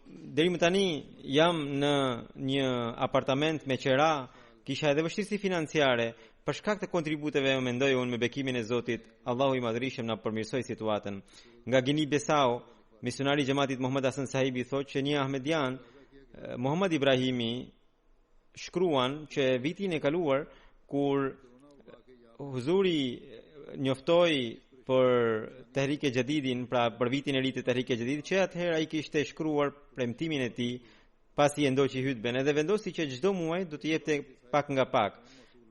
Deri më tani jam në një apartament me qera, kisha edhe vështirësi financiare. Për shkak të kontributeve mendoj unë me bekimin e Zotit, Allahu I Madhërisëm na përmirësoi situatën. Nga Gini Besau, misionari I xhamatit Muhammad Hasan Sahibi thotë që një ahmedian, Muhammad Ibrahimi, shkruan që vitin e kaluar kur huzuri njoftoi për Tehrik e Jadidin, pra për vitin e ri të Tehrik e Jadid, që atëherë ai kishte shkruar premtimin e tij pasi e ndoqi hutben, edhe vendosi që çdo muaj do të jepte pak nga pak.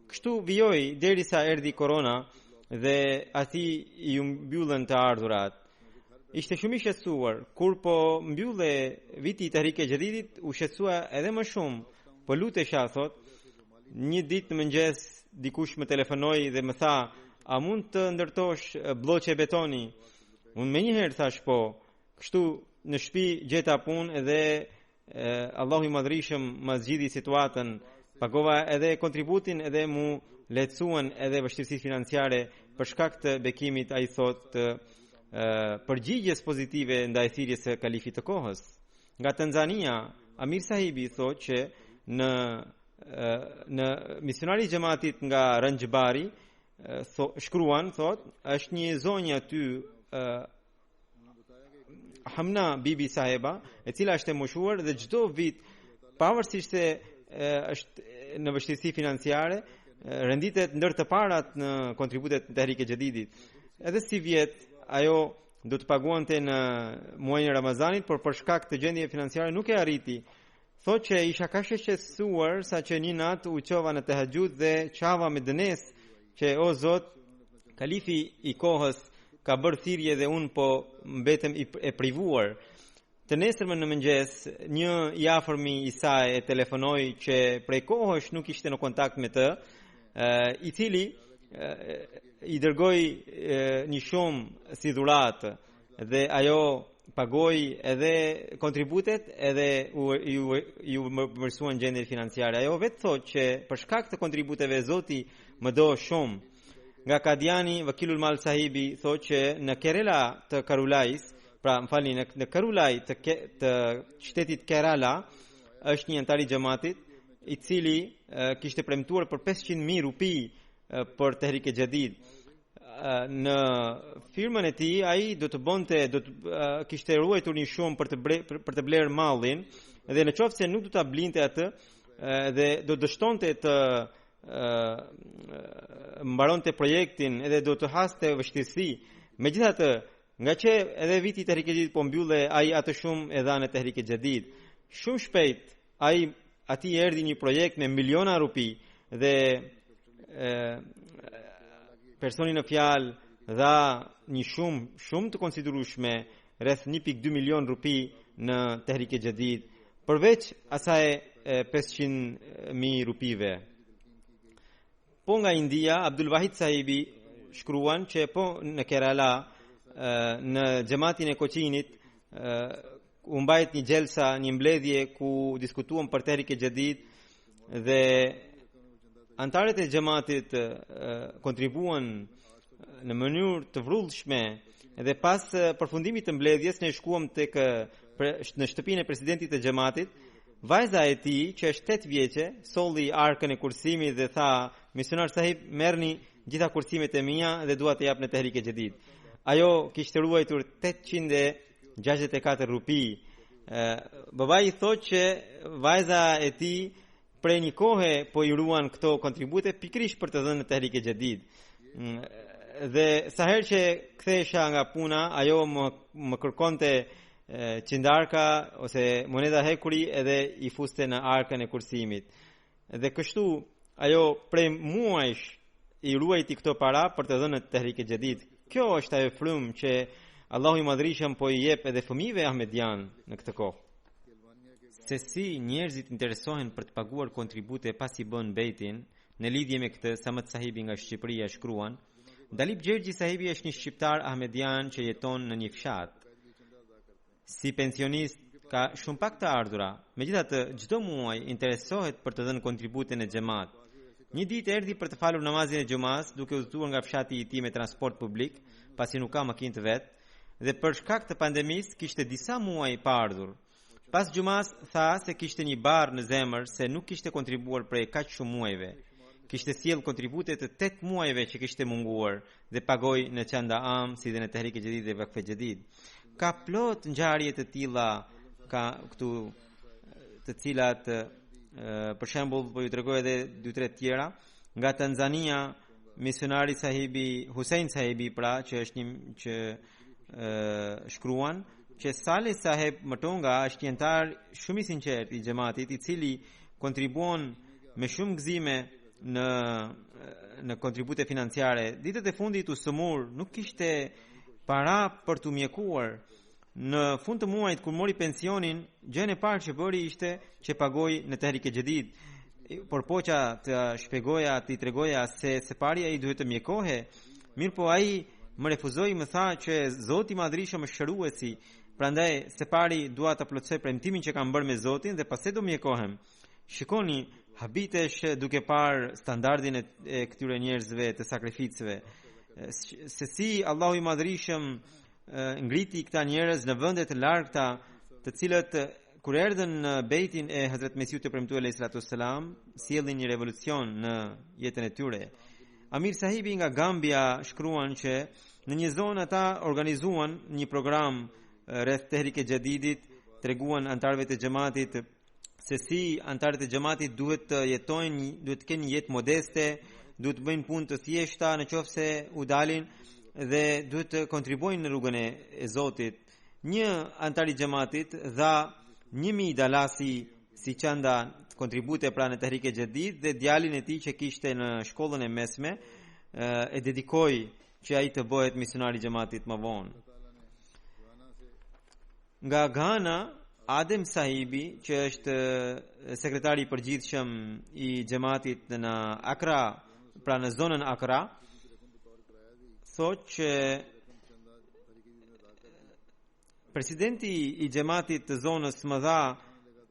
Kështu vijoi derisa erdhi korona dhe atij I mbyllën të ardhurat. Ishte shumë I shqetësuar. Kur po mbylle viti I Tehrik e Jadidit, u shqetësua edhe më shumë. Po lutesha, thot, një ditë në mëngjes dikush më telefonoi dhe më tha: "A mund të ndërtosh bloqe betoni?" Unë më njëherë thash po. Kështu në shtëpi gjeta punë edhe Allahu I Madhërisëm më zgjidhi situatën. Pagova edhe kontributin edhe mu lehtësuan edhe vështirësitë financiare për shkak të bekimit, ai thotë, përgjigjes pozitive ndaj thirrjes së kalifit të kohës. Nga Tanzania, Amir Sahibi thotë që në misionari I xhamatit nga Ranjbari shkruan, thotë, është një zonjë aty, Hamna Bibi Saheba, e cila është e moshuar dhe çdo vit, pavarësisht se është në vështirësi financiare, renditet ndër të parat në kontributet në Tehrik e Jadidit. Edhe si vjet, ajo do të paguante në muajin e Ramazanit, por për shkak të gjendjeve financiare nuk e arriti. Thotë që isha kaq e shqetësuar sa që një natë u qova në tahajjud dhe qava me dënes që o Zot, kalifi I kohës ka bërë thirrje dhe unë po mbetem e privuar. Të nesërmën në mëngjes, një I afërmi I saj e telefonoi që prej kohësh nuk ishte në kontakt me të, I cili I dërgoi një shumë si dhuratë dhe ajo pagoi edhe kontributet edhe ju vërsuan gjendjet financiare. Ajo vetë thot që për shkak të kontributeve Zoti më do shumë. Nga Kadiani, Vakilul Mal Sahibi thot që në Kerala të Karulais, pra më falni, në Karulaj të qytetit Kerala është një antar i xhamatit i cili kishte premtuar për 500.000 rupi për Tehrik e Jadid. Në firmën e tij ai do të kishte ruajtur një shumë për të blerë mallin dhe në qoftë se nuk do ta blinte atë dhe do dështonte të mbaronte projektin edhe do të haste vështirësi. Megjithatë, nga që edhe viti i Tehrik e Jadid po mbyllej, ai atë shumë e dha në Tehrik e Jadid. Shumë shpejt ai ati erdhi një projekt me miliona rupi dhe personi në fjalë dha një shumë të konsiderueshme, rreth 1.2 milion rupi në Tehrik e Jadid, përveç asaj 500.000 rupive. Po nga India, Abdul Wahid Sahibi shkruan që po në Kerala, në xhamatin e Koçinit, u mbajt një gjelsa, një mbledhje ku diskutuam për Tehrik e Jadid dhe antarët e xhamatit kontribuan në mënyrë të vrullshme dhe pas përfundimit të mbledhjes ne shkuam në shtëpinë e presidentit të xhamatit. Vajza e tij, që është 8 vjeçe, solli arkën e kursimit dhe tha: "Misionar sahib, merrni gjitha kursimet e mia dhe dua të jap në Tehrik e Jadid." Ajo kishte ruajtur 864 rupi. Babai thotë që vajza e tij prej një kohe po i ruan këto kontribute pikërisht për të dhënë në Tehrik e Jadid. Dhe sa herë që kthehesha nga puna, ajo më kërkonte qindarka ose moneda hekuri edhe i fuste në arkën e kursimit. Dhe kështu ajo prej muajsh i ruajti këto para për të dhënë në Tehrik e Jadid. Kjo është ajo frymë që Allahu i Madhrishëm po i jep edhe fëmijëve ahmedian në këtë kohë. Se si njerëzit interesohen për të paguar kontribute pasi bën bejtin, në lidhje me këtë, Samet Sahibi nga Shqipëria shkruan: Dalip Gjergji Sahibi është një shqiptar ahmedian që jeton në një fshat. Si pensionist ka shumë pak të ardhura, megjithatë çdo muaj interesohet për të dhënë kontribute në xhamat. Një ditë erdhi për të falur namazin e xumas, duke udhëtuar nga fshati i tij me transport publik, pasi nuk ka makinë të vet, dhe për shkak të pandemisë kishte disa muaj pa ardhur. Pas xumas tha se kishte një barr në zemër se nuk kishte kontribuar prej kaq shumë muajve. Kishte sjell kontribute të 8 muajve që kishte munguar dhe pagoi në Çanda Am, si dhe në Tehrik e Jadid dhe Vakfe Jadid. Ka plot ngjarje të tilla këtu, të cilat për shembull po ju tregoj edhe 2-3 tjera. Nga Tanzania, misionari Sahibi Hussein Sahibi, pra, që është një që shkruan që Saleh Saheb Matonga është një antar shumë i sinqert i xhamatit, i cili kontribuon me shumë gëzime në kontribute financiare. Ditët e fundit usëmur nuk kishte para për të mjekuar. Në fund të muajit kur mori pensionin, gjën e parë që bëri ishte që pagoi në Tehrik e Jadid. Por poqa të shpjegoja, të i tregoja se së pari ai duhet të mjekohe, mirë po ai më refuzoi, më tha që Zoti i Madhrishëm është shëruesi, prandaj së pari dua të plotësoj premtimin që kam bërë me Zotin dhe pastaj do mjekohem. Shikoni, habitesh duke parë standardin e këtyre njerëzve të sakrificëve. Se si Allahu i Madhrishëm ngriti këta njerëz në vende të largëta, të cilët kur erdhën në bejtin e Hazrat Mesiut të premtuar alayhi salatu wassalam, sjellin një revolucion në jetën e tyre. Amir Sahibi nga Gambia shkruan që në një zonë ata organizuan një program rreth Tehrik e Jadidit, treguan antarëve të xhamatit se si antarët e xhamatit duhet të jetojnë, duhet të kenë një jetë modeste, duhet të bëjnë punë të thjeshta nëse u dalin dhe duhet të kontribuojnë në rrugën e Zotit. Një antar i xhamatit dha 1000 dalasi si çanda kontribute pra në Tehrik e Jadid dhe djalin e tij që kishte në shkollën e mesme e dedikoi që ai të bëhet misionar i xhamatit më vonë. Nga Ghana, Adem Sahibi, që është sekretari i përgjithshëm i xhamatit në Accra, pra në zonën Accra, thotë që Presidenti I Xhamatit të zonës më dha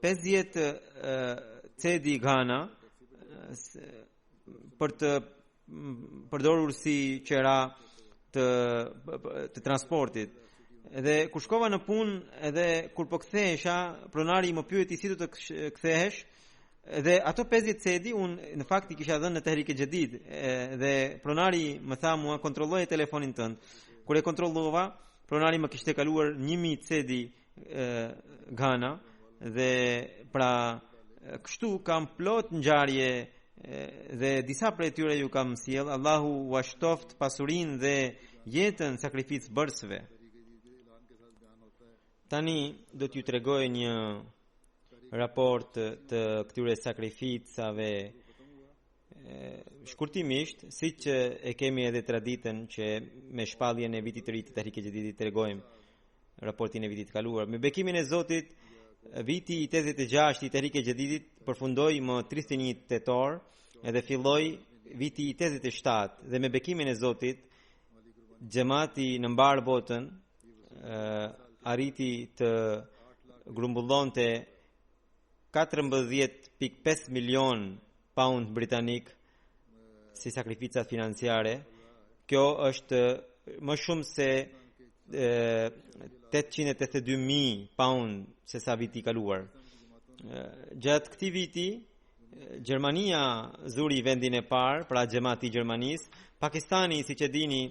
50 cedi Ghana për të përdorur si qera të transportit. Edhe kur shkova në punë, edhe kur po kthehesha, pronari më pyeti si do të kthehesh. Dhe ato 50 cedi unë në fakt I kisha dhënë në Tehrik e Xhedid, dhe pronari më tha mua kontrolloje telefonin tënd. Kur e kontrollova, pronari më kishte kaluar 1000 cedi Ghana, dhe pra kështu kam plot ngjarje dhe disa prej tyre ju kam sjell. Allahu ua shtoft pasurinë dhe jetën sakrificë bërësve. Tani do t'ju tregoj një raport të këtyre sakrificave shkurtimisht, siç e kemi edhe traditën që me shpalljen e vitit të ri të Tehrik e Xhedidit tregojmë raportin e vitit të kaluar. Me bekimin e Zotit, viti I 86 I Tehrik e Xhedidit përfundoi më 31 tetor edhe filloi viti I 87 dhe me bekimin e Zotit xhamati në mbar botën arriti të grumbullonte 14.5 milion pound britanik si sakrificat financiare. Kjo është më shumë se 882.000 pound se sa viti kaluar. Gjatë këtij viti Gjermania zuri vendin e parë, pra xhamati I Gjermanisë. Pakistani, siç e dini,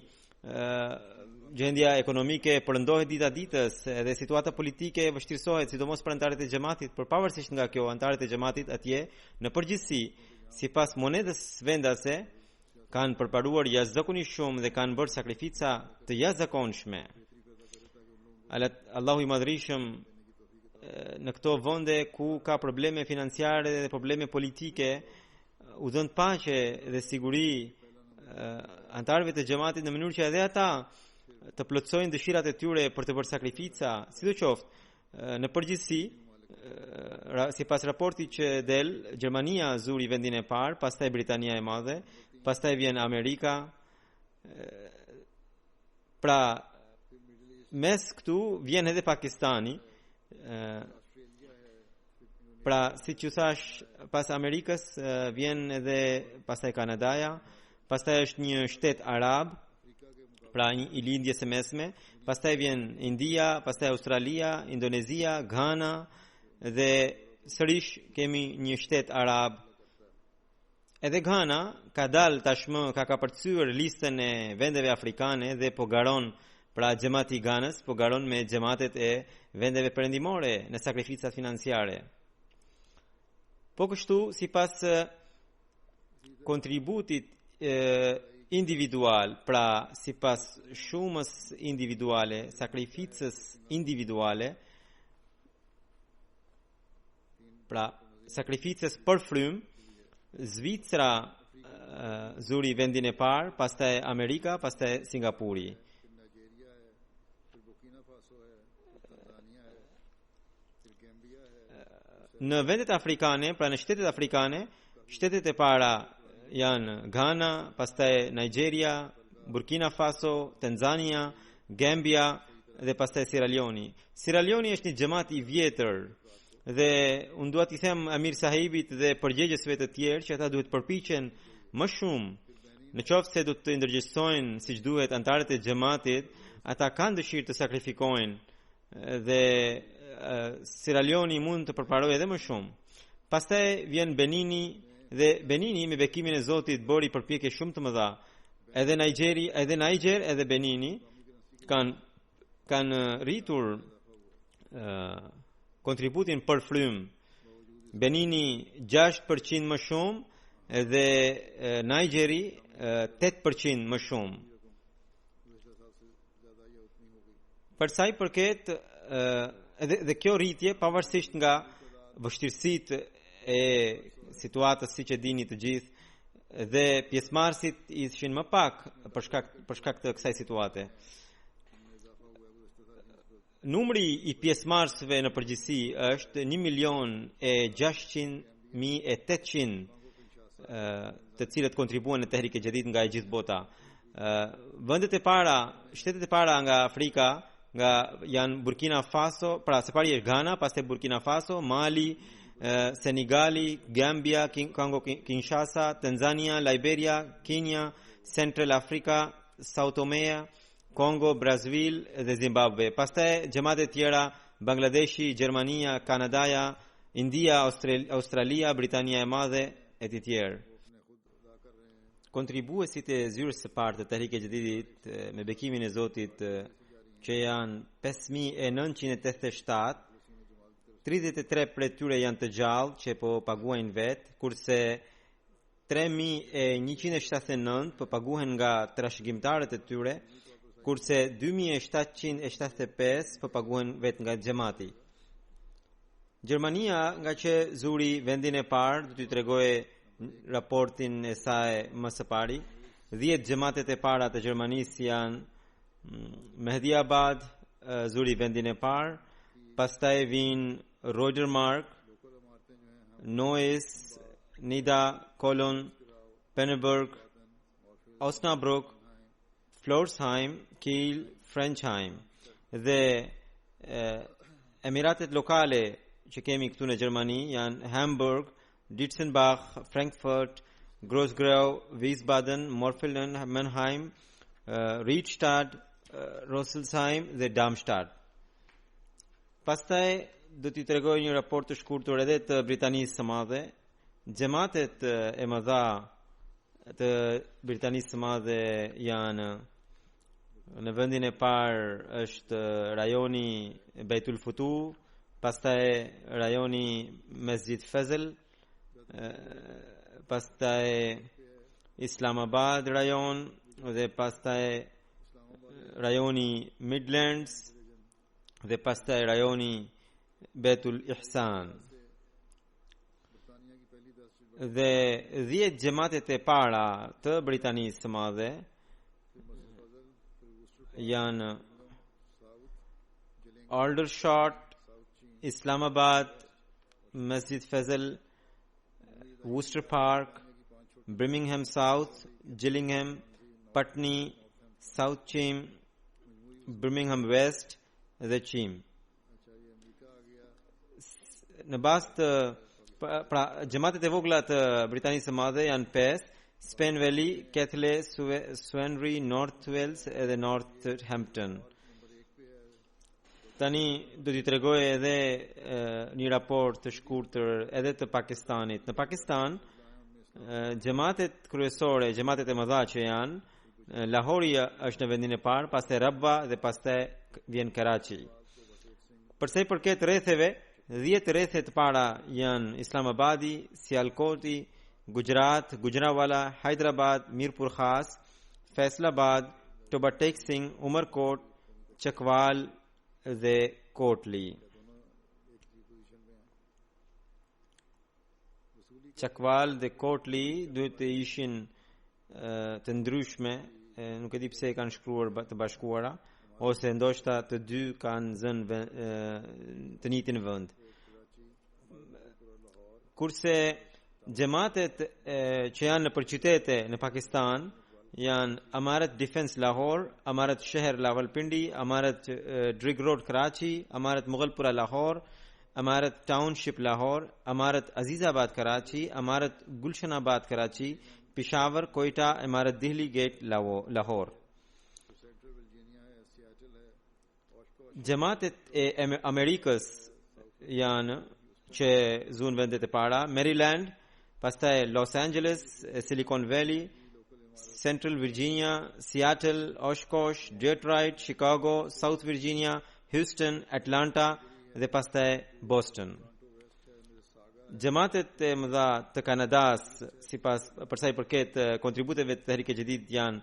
gjendja ekonomike përndohet dita ditës dhe situata politike vështirësohet, sidomos për anëtarët e xhamatit. Por pavarësisht nga kjo, anëtarët e xhamatit atje në përgjithësi, sipas monedës vendase, kanë përparuar jashtëzakonisht shumë dhe kanë bërë sakrifica të jashtëzakonshme. Allahu I Madhrishëm në këto vende ku ka probleme financiare dhe probleme politike u dhën paqe dhe siguri anëtarëve të xhamatit në mënyrë që edhe ata të plotësojnë dëshirat e tyre për të bërë sakrifica. Sidoqoftë, në përgjithësi, sipas raportit që del, Gjermania zuri vendin e parë, pastaj Britania e Madhe, pastaj vjen Amerika. Pra, mes këtu vjen edhe Pakistani. Pra, siç ju thash, pas Amerikës vjen edhe pastaj Kanadaja, pastaj është një shtet arab, pra I lindjes së mesme, pastaj vjen India, pastaj Australia, Indonezia, Ghana dhe sërish kemi një shtet arab. Edhe Ghana ka dalë tashmë, ka kapërcyer listën e vendeve afrikane dhe po garon, pra xhamati I Ghanës po garon me xhamatet e vendeve perëndimore në sakrificat financiare. Po kështu, sipas kontributit individual, pra sipas shumës individuale, sakrificës individuale, pra sakrificës për frym, Zvicra zuri vendin e parë, pastaj Amerika, pastaj Singapuri. Në vendet afrikane, pra në shtetet afrikane, shtetet e para janë Ghana, pastaj Nigeria, Burkina Faso, Tanzania, Gambia dhe pastaj Sierra Leone. Sierra Leone është një xhamat I vjetër dhe unë dua t'i them Amir Sahibit dhe përgjegjësve të tjerë që ata duhet përpiqen më shumë. Në qoftë se do të ndërgjegjësojnë siç duhet anëtarët e xhamatit, ata kanë dëshirë të sakrifikojnë dhe Sierra Leone mund të përparojë edhe më shumë. Pastaj vjen Benini dhe Benini me bekimin e Zotit bëri përpjekje shumë të mëdha. Edhe Niger edhe Benini kanë rritur kontributin për frym. Benini 6% më shumë dhe Nigeri 8% më shumë. Për sa I përket dhe kjo rritje pavarësisht nga vështirësitë e situatës siç e dini të gjithë dhe pjesëmarrësit ishin më pak për shkak të kësaj situate. Numri I pjesëmarrësve në përgjithësi është 1.600.800 të cilët kontribuan në Tehrik e Xhedid nga e gjithë bota. Vendet e para, shtetet e para nga Afrika nga janë Burkina Faso, pra së pari është Ghana, pastaj Burkina Faso, Mali, Senegali, Gambia, Kongo Kinshasa, Tanzania, Liberia, Kenya, Central Africa, Sao Tome, Kongo, Brazil dhe Zimbabwe. Pastaj xhamate tjera Bangladeshi, Gjermania, Kanadaja, India, Australia, Britania e Madhe e të tjerë. Kontribuesit e zyrës së parë të Tahrik e Jadidit me bekimin e Zotit që janë 5987, 33 prej tyre janë të gjallë që po paguajnë vetë, kurse 3179 po paguhen nga trashëgimtarët e tyre, kurse 2775 po paguhen vetë nga xhamati. Gjermania, nga që zuri vendin e parë, do t'ju tregoj raportin e saj më së pari. 10 xhamatet e para të Gjermanisë janë Mehdiabad, zuri vendin e parë, pastaj vijnë Rodermark, Neuss, Nida, Cologne, Penneberg, Osnabrück, Florsheim, Kiel, Frenchheim dhe emiratet lokale që kemi këtu në Gjermani janë Hamburg, Dietzenbach, Frankfurt, Grossgrau, Wiesbaden, Morfelden, Mannheim, Riedstadt, Roselsheim dhe Darmstadt. Pastaj do t'i tregoj një raport të shkurtër edhe të Britanisë së Madhe. Xhamatet e mëdha të Britanisë së Madhe janë në vendin e parë është rajoni Beitul Futu, pastaj rajoni Mesjid Fazl, pastaj Islamabad rajon dhe pastaj rajoni Midlands dhe pastaj rajoni Betul Ihsan. Dhe 10 xhamatet e para të Britanisë së Madhe janë Aldershot, Islamabad, Mesjid Fazl, Worcester Park, Birmingham South, Gillingham, Putney, South Cheam, Birmingham West dhe Cheam. Në bazë të pra xhamatet e vogla të Britanisë së Madhe janë 5: Spen Valley, Ketley, Swanbury, North Wales edhe Northampton. Tani do t'i tregoj edhe një raport të shkurtër edhe të Pakistanit. Në Pakistan, xhamatet kryesore, xhamatet e mëdha që janë, Lahori është në vendin e parë, pastaj Rabwa dhe pastaj vjen Karachi. Për sa i përket rretheve, 10 rrethe të para janë Islamabadi, Sialkoti, Gujarat, Gujranwala, Hyderabad, Mirpur Khas, Faisalabad, Toba Tek Singh, Umarkot, Chakwal dhe Kotli. Chakwal dhe Kotli duhet të ishin të ndryshme, nuk e di pse kanë shkruar të bashkuara, ose ndoshta të dy kanë zënë të njëjtin vend. Kurse xhamatet që janë në qytete në Pakistan janë Amarat Defense Lahore, Amarat Sheher Rawalpindi, Amarat Drig Road Karachi, Amarat Mughalpura Lahore, Amarat Township Lahore, Amarat Azizabad Karachi, Amarat Gulshanabad Karachi, Peshawar, Quetta, Amarat Delhi Gate Lahore. Xhamatet e Amerikës janë që zunë vendet e para: Maryland, pastaj Los Angeles, Silicon Valley, Central Virginia, Seattle, Oshkosh, Detroit, Chicago, South Virginia, Houston, Atlanta dhe pastaj Boston. Xhamatet e mëdha të Kanadas, sipas për sa i përket kontributeve të Tahrik e Jadid janë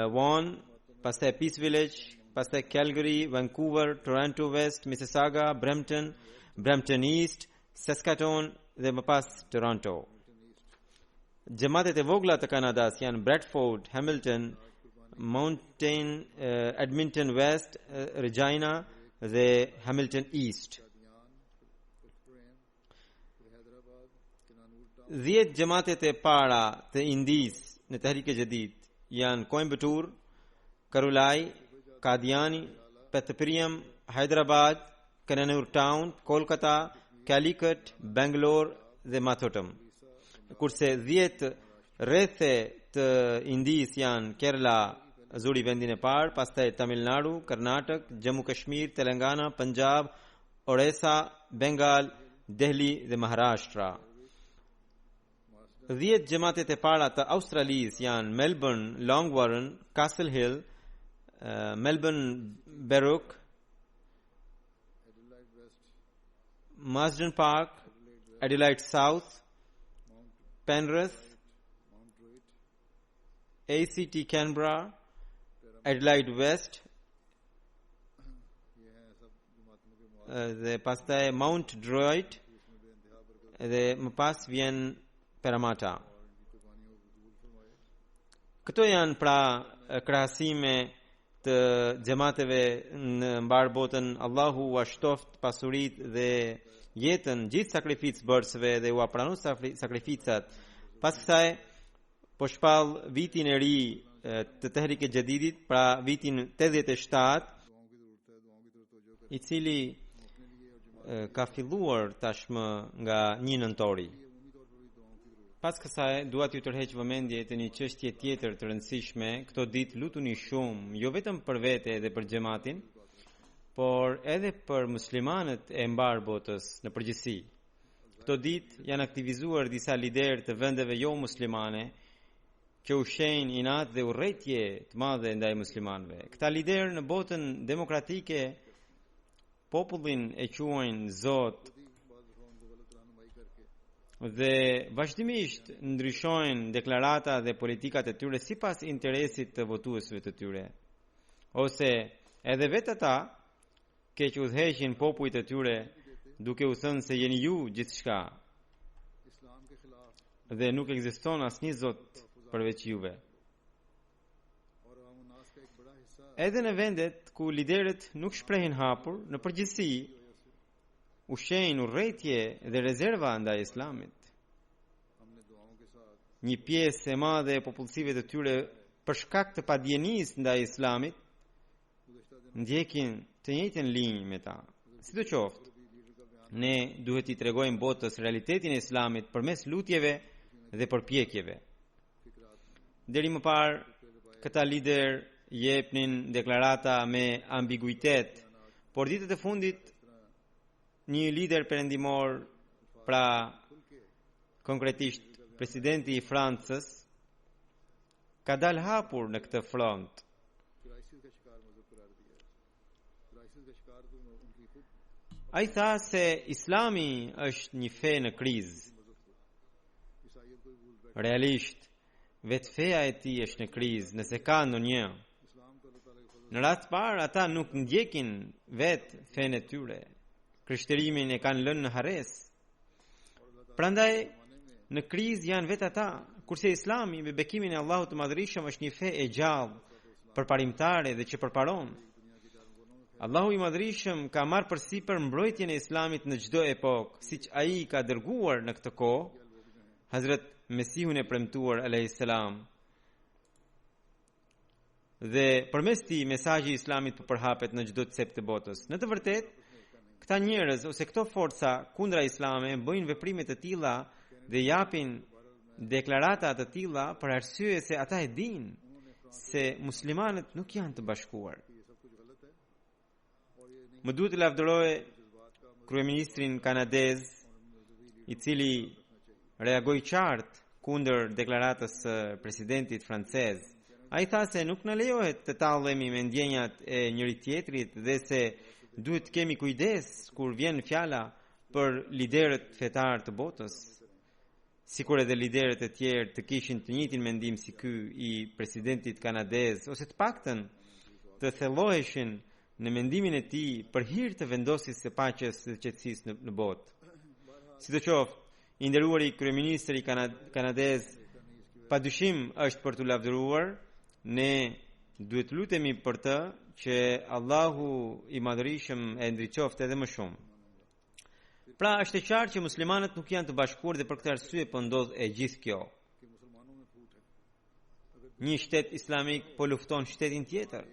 Vaughan, pastaj Peace Village, pastaj Calgary, Vancouver, Toronto West, Mississauga, Brampton, Brampton East, Saskatoon dhe më pas Toronto. Xhamatet e vogla të Kanadas janë Bradford, Hamilton, Mountain, Edmonton West, Regina dhe Hamilton East. 10 xhamatet e para të Indis në Tahrik e Jadid janë Coimbatore, Karulai, Qadiani, Pettapuriam, Hyderabad, Kannur Town, Kolkata, Calicut, Bangalore dhe Mathotam. Kurse 10 rrethe të Indis janë Kerala, zuri vendin e parë, pastaj Tamil Nadu, Karnatak, Jammu Kashmir, Telangana, Punjab, Orissa, Bengal, Delhi dhe Maharashtra. 10 gjematet e para të Australisë janë Melbourne, Long Warren, Castle Hill, Melbourne, Berwick, Marsden Park, Adelaide South, Penrith, ACT Canberra, Adelaide West, dhe pastaj Mount Druitt dhe më pas vjen Parramatta. Këto janë pra krahasime të xhamateve në mbar botën. Allahu u shtoft pasuritë dhe jetën gjithë sakrificbërësve dhe u pranu sakrificat. Pas kësaj po shpall vitin e ri të Tehrik e Jadidit, pra vitin 87, i cili ka filluar tashmë nga 1 nëntori. Pas kësaj dua t'ju tërheq vëmendje te një çështje tjetër të rëndësishme. Këto ditë lutuni shumë, jo vetëm për vete dhe për xhamatin, por edhe për muslimanët e mbar botës në përgjithësi. Këto ditë janë aktivizuar disa liderë të vendeve jo muslimane që ushqejnë inat dhe urrëtie të madhe ndaj muslimanëve. Këta liderë në botën demokratike popullin e quajnë Zot dhe vazhdimisht ndryshojnë deklarata dhe politikat e tyre sipas interesit të votuesve të tyre. Ose edhe vetë ata keq udhëheqin popujt e tyre duke u thënë se jeni ju gjithçka dhe nuk ekziston asnjë Zot përveç juve. Edhe në vendet ku liderët nuk shprehin hapur, në përgjithësi ushqejnë urrëtie dhe rezerva ndaj Islamit. Një pjesë e madhe e popullsive të tyre për shkak të padjenisë ndaj Islamit ndjekin të njëjtën linjë me ta. Sidoqoftë, ne duhet t'i tregojmë botës realitetin e Islamit përmes lutjeve dhe përpjekjeve. Deri më parë, këta lider jepnin deklarata me ambiguitet, por ditët e fundit një lider perëndimor, pra konkretisht presidenti i Francës, ka dalë hapur në këtë front. Ai tha se Islami është një fe në krizë. Realisht, vetë feja e tij është në krizë, nëse ka ndonjë. Në rast parë, ata nuk ndjekin vetë fenë e tyre. Krishterimin e kanë lënë në harres. Prandaj, në krizë janë vetë ata, kurse Islami me bekimin e Allahut të Madhërisht është një fe e gjallë, përparimtare dhe që përparon. Allahu i Madhërisht ka marrë përsipër mbrojtjen e Islamit në çdo epokë, siç ai ka dërguar në këtë kohë Hazrat Mesihun e premtuar alayhis salam. Dhe përmes tij mesazhi i Islamit po përhapet në çdo cep të botës. Në të vërtetë, këta njerëz ose këto forca kundra islame bëjnë veprime të tilla dhe japin deklarata të tilla për arsye se ata e dinë se muslimanët nuk janë të bashkuar. Më duhet të lavdëroj kryeministrin kanadez, i cili reagoi qartë kundër deklaratës së presidentit francez. Ai tha se nuk na lejohet të tallemi me ndjenjat e njëri tjetrit dhe se duhet të kemi kujdes kur vjen fjala për liderët fetar të botës, sikur edhe liderët e tjerë të kishin të njëjtin mendim si ky i presidentit kanadez, ose të paktën të thelloheshin në mendimin e tij për hir të vendosjes së paqes dhe qetësisë në botë. Sidoqoftë, i nderuari kryeministri kanadez padyshim është për të lavdëruar. Ne duhet lutemi për të që Allahu i Madhërisht e ndriçoftë edhe më shumë. Pra është e qartë që muslimanët nuk janë të bashkuar dhe për këtë arsye po ndodh e gjithë kjo. Një shtet islamik po lufton shtetin tjetër.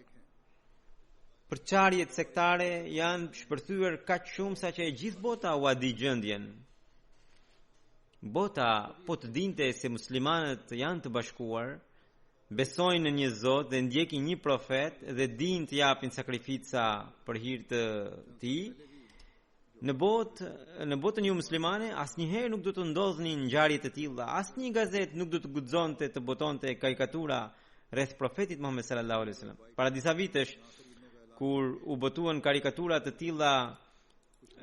përçarjet sektare janë shpërthyer kaq shumë sa që e gjithë bota u di gjendjen. Bota po të dinte se muslimanët janë të bashkuar, besojnë në një Zot dhe ndjekin një profet dhe dinë të japin sakrifica për hir të tij. Në botën ju muslimane asnjëherë nuk do të ndodhnin ngjarje të tilla, asnjë gazetë nuk do të guxonte të botonte karikatura rreth profetit Muhammed sallallahu alaihi wasallam. Para disa vitesh kur u botuan karikatura të tilla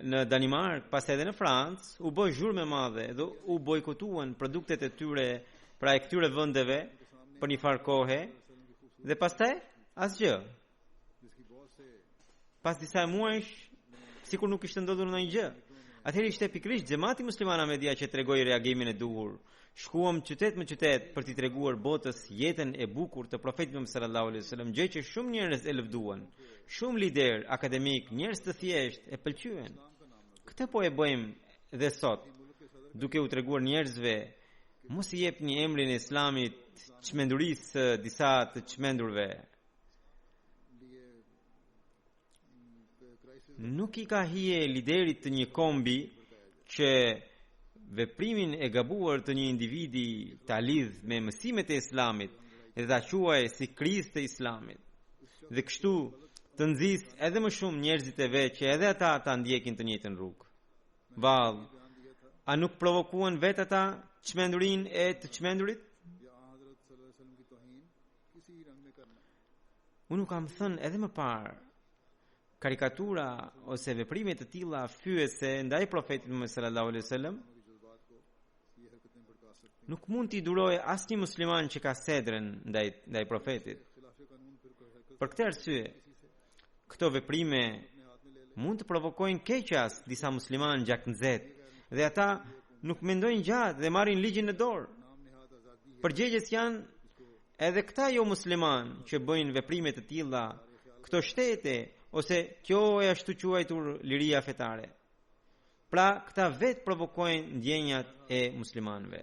në Danimark, pas edhe në Francë, u bë zhurmë e madhe dhe u bojkotuan produktet e tyre pra e këtyre vendeve për një farë kohe dhe pastaj asgjë. Pas disa muajsh sikur nuk ishte ndodhur ndonjë gjë. Atëherë ishte pikërisht xhamati musliman Ahmedia që tregoi reagimin e duhur. Shkuam qytet me qytet për t'i treguar botës jetën e bukur të profetit Muhammed sallallahu alaihi wasallam, gjë që shumë njerëz e lëvduan. Shumë lider akademik, njerëz të thjeshtë e pëlqyen. Këtë po e bëjmë dhe sot, duke u treguar njerëzve mos i jepni emrin e Islamit çmendurisë disa të çmendurve. Nuk i ka hije liderit të një kombi që veprimin e gabuar të një individi ta lidh me mësimet e Islamit dhe ta quajë si kriz të Islamit. Dhe kështu të nxjisë edhe më shumë njerëzit e vet që edhe ata ta ndjekin të njëjtën rrugë. Vallë, a nuk provokuan vetë ata çmendurinë e të çmendurit? Unë kam thënë edhe më parë, karikatura ose veprime të tilla fyese ndaj profetit Muhammed sallallahu alaihi wasallam nuk mund t'i durojë asnjë musliman që ka sedrën ndaj profetit. Për këtë arsye, këto veprime mund të provokojnë keqjas disa muslimanë gjaknxet dhe ata nuk mendojnë gjatë dhe marrin ligjin në dorë. Përgjegjës janë edhe këta jo musliman që bëjnë veprime të tilla, këto shtete ose kjo e ashtu quajtur liria fetare. Pra, këta vetë provokojnë ndjenjat e muslimanëve.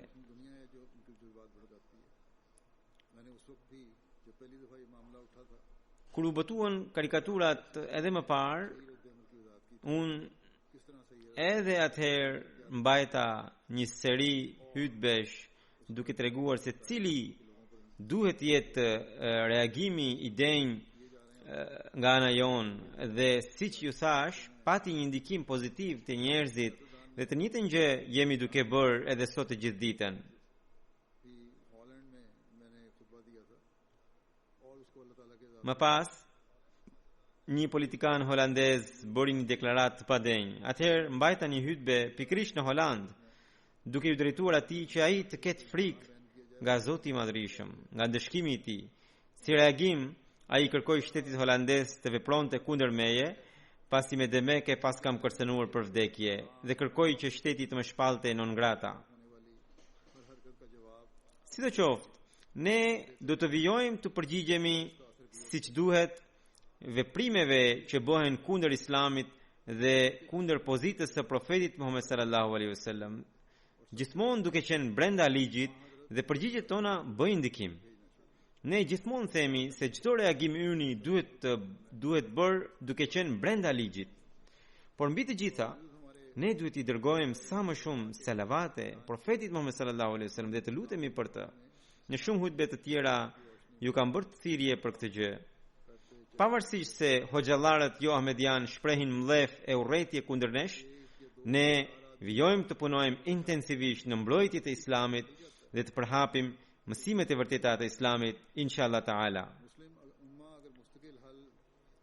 Kur u botuan karikaturat edhe më parë, unë edhe atëherë mbajta një seri hutbesh duke treguar se cili duhet jetë reagimi i denjë nga ana jonë dhe siç ju thash, pati një ndikim pozitiv të njerëzit dhe të njëjtën gjë jemi duke bërë edhe sot të gjithë ditën. Më pas, një politikan holandez bëri një deklaratë të padenjë. Atëherë mbajta një hutbe pikërisht në Holand, duke u drejtuar atij që ai të ketë frikë nga Zoti i Madhërisëm, nga ndëshkimi i tij. Si reagim, ai kërkoi shtetit holandez të vepronte kundër meje, pasi me demeke pas kam kërcënuar për vdekje, dhe kërkoi që shteti të më shpalte non grata. Sidoqoftë, ne do të vijojmë të përgjigjemi siç duhet veprimeve që bëhen kundër Islamit dhe kundër pozitës së profetit Muhammed sallallahu alaihi wasallam, gjithmonë duke qenë brenda ligjit dhe përgjigjet tona bëjnë ndikim. Ne gjithmonë themi se çdo reagim ynë duhet bërë duke qenë brenda ligjit. Por mbi të gjitha, ne duhet i dërgojmë sa më shumë selavate profetit Muhammed sallallahu alaihi wasallam dhe të lutemi për të. Në shumë hutbe të tjera ju kam bërë thirrje për këtë gjë. Pavarësisht se hoxhallarët jo ahmedian shprehin mllef e urrëtie kundër nesh, ne vijojmë të punojmë intensivisht në mbrojtje të Islamit dhe të përhapim mësimet e vërteta të Islamit, inshallah taala.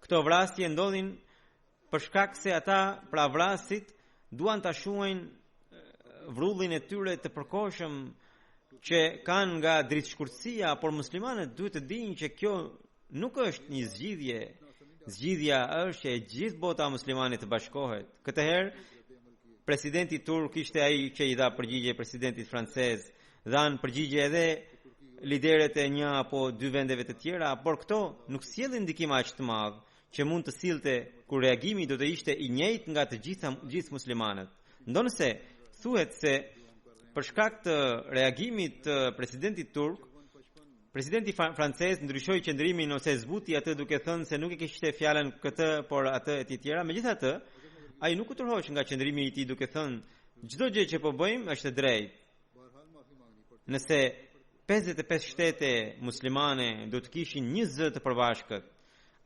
Këto vrasje ndodhin për shkak se ata, pra vrasit, duan ta shuajnë vrrullin e tyre të përkohshëm që kanë nga dritshkurtësia, por muslimanët duhet të dinë që kjo nuk është një zgjidhje. Zgjidhja është që e gjithë bota muslimane të bashkohet. Këtë herë, presidenti turk ishte ai që i dha përgjigje presidentit francez, dhanë përgjigje edhe lideret e një apo dy vendeve të tjera, por këto nuk sjellin ndikim aq të madh që mund të sillte kur reagimi do të ishte i njëjtë nga të gjithë muslimanët. Ndonëse thuhet se për shkak të reagimit të presidentit turk, Presidenti francez ndryshoi qendrimin ose zbuti atë duke thënë se nuk e kishte fjalën këtë por atë e tjetëra. Megjithatë, ai nuk u tërhoq nga qendrimi i tij duke thënë çdo gjë që po bëjmë është e drejtë. Nëse 55 shtete muslimane do të kishin një zë të përbashkët,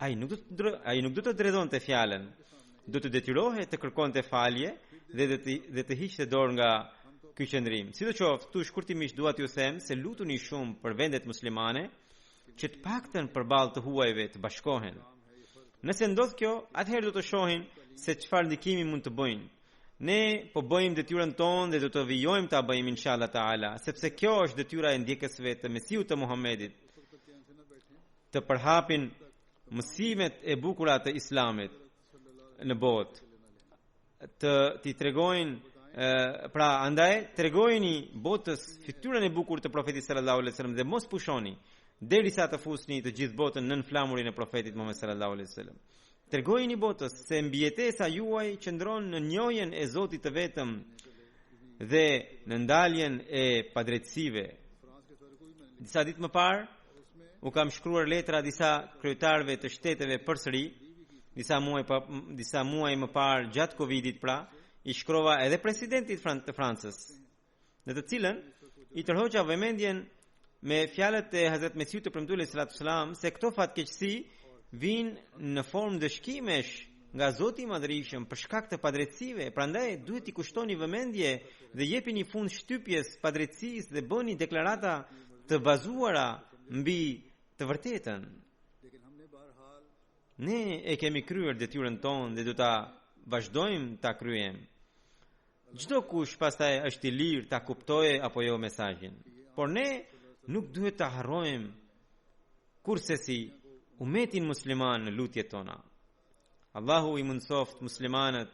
ai nuk do të drejtonte fjalën, do të detyrohej të kërkonte falje dhe të hiqte dorë nga ky qendrim. Sidoqoftë, tu shkurtimisht dua t'ju them se lutuni shumë për vendet muslimane që të paktën përballë të huajve të bashkohen. Nëse ndodh kjo, atëherë do të shohin se çfarë ndikimi mund të bëjnë. Ne po bëjmë detyrën tonë dhe do të vijojmë ta bëjmë inshallah taala, sepse kjo është detyra e ndjekësve të Mesiut të Muhamedit, të përhapin mësimet e bukura të Islamit në botë, t'i tregojnë pra andaj tregojini botës fytyrën e bukur të profetit sallallahu alaihi wasallam dhe mos pushoni derisa të fusni të gjithë botën nën flamurin e profetit Muhammed sallallahu alaihi wasallam. Tregojini botës se mbijetesa juaj qëndron në njohjen e Zotit të vetëm dhe në ndaljen e padrejtësive. Disa ditë më parë u kam shkruar letra disa kryetarëve të shteteve përsëri, disa muaj më parë gjatë Covidit pra, i shkrova edhe presidentit të Francës, në të cilën i tërhoqa vëmendjen me fjalët e Hazrat Mesiut të premtuar sallallahu alaihi wasallam se këto fatkeqësi vinë në formë dëshkimesh nga Zoti i Madhërisëm për shkak të padrejtësive. Prandaj duhet i kushtoni vëmendje dhe jepini fund shtypjes padrejtësisë dhe bëni deklarata të bazuara mbi të vërtetën. Ne e kemi kryer detyrën tonë dhe do ta vazhdojmë ta kryejmë. Çdo kush pastaj është i lirë ta kuptojë apo jo mesazhin. Por ne nuk duhet ta harrojmë kursesi umetin musliman në lutjet tona. Allahu i mundsoft muslimanët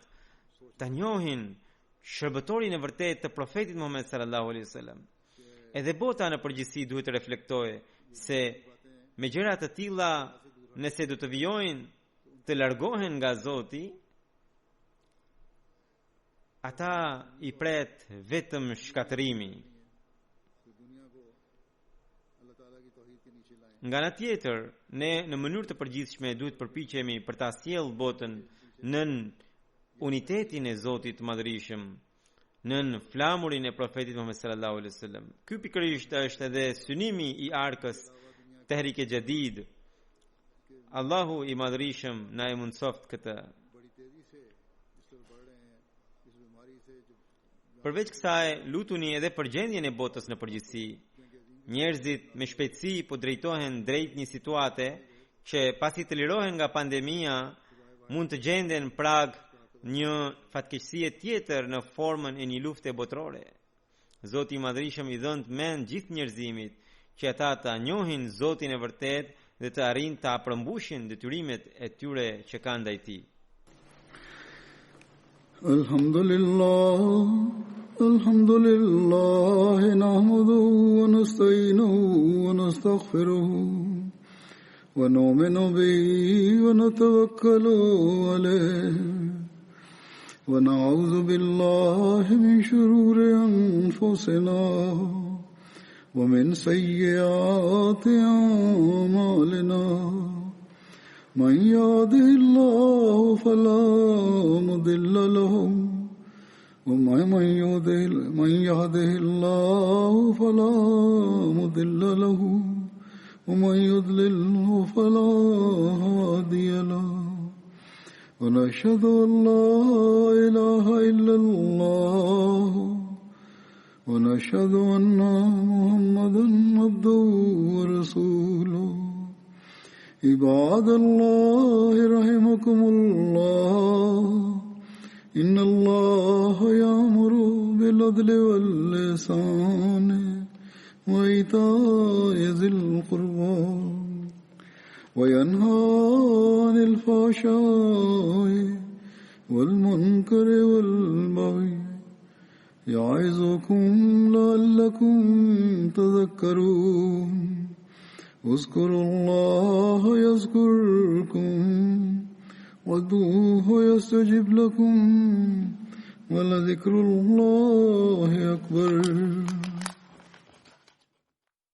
ta njohin shërbëtorin e vërtet të profetit Muhammed sallallahu alaihi wasallam. Edhe bota në përgjithësi duhet të reflektojë se me gjëra të tilla, nëse do të vijojnë të largohen nga Zoti, ata i pret vetëm shkatërimi. Nga ana tjetër, ne në mënyrë të përgjithshme duhet përpiqemi për ta sjellë botën nën unitetin e Zotit të Madhërisëm, nën flamurin e profetit Muhammed sallallahu alaihi wasallam. Ky pikërisht është edhe synimi i arkës Tehrik e Jadid. Allahu i Madhërisëm na e mundsoft këtë. Përveç kësaj, lutuni edhe për gjendjen e botës në përgjithësi. Njerëzit me shpejtësi po drejtohen drejt një situate që pasi të lirohen nga pandemia mund të gjenden prag një fatkeqësie tjetër në formën e një lufte botërore. Zoti i Madhërisëm i dhënë mend gjithë njerëzimit që ata ta njohin Zotin e vërtet dhe të arrijnë ta përmbushin detyrimet e tyre që kanë ndaj tij. Alhamdulillah nahmaduhu wa nasta'inuhu wa nastaghfiruhu wa nu'minu bihi wa natawakkalu alayhi wa na'udhu billahi min shururi anfusina wa min sayyiati a'malina. Man yahdihillahu fala mudilla lahu ومن يهده الله فلا مضل له ومن يضلل فلا هادي له ونشهد أن لا إله إلا الله ونشهد أن محمدا عبده ورسوله. عباد الله رحمكم الله، إن الله يأمر بالعدل والإحسان وإيتاء ذي القربى وينهى عن الفحشاء والمنكر والبغي يعظكم لعلكم تذكرون. اذكروا الله يذكركم وادعوه يستجب لكم ولذكر الله أكبر.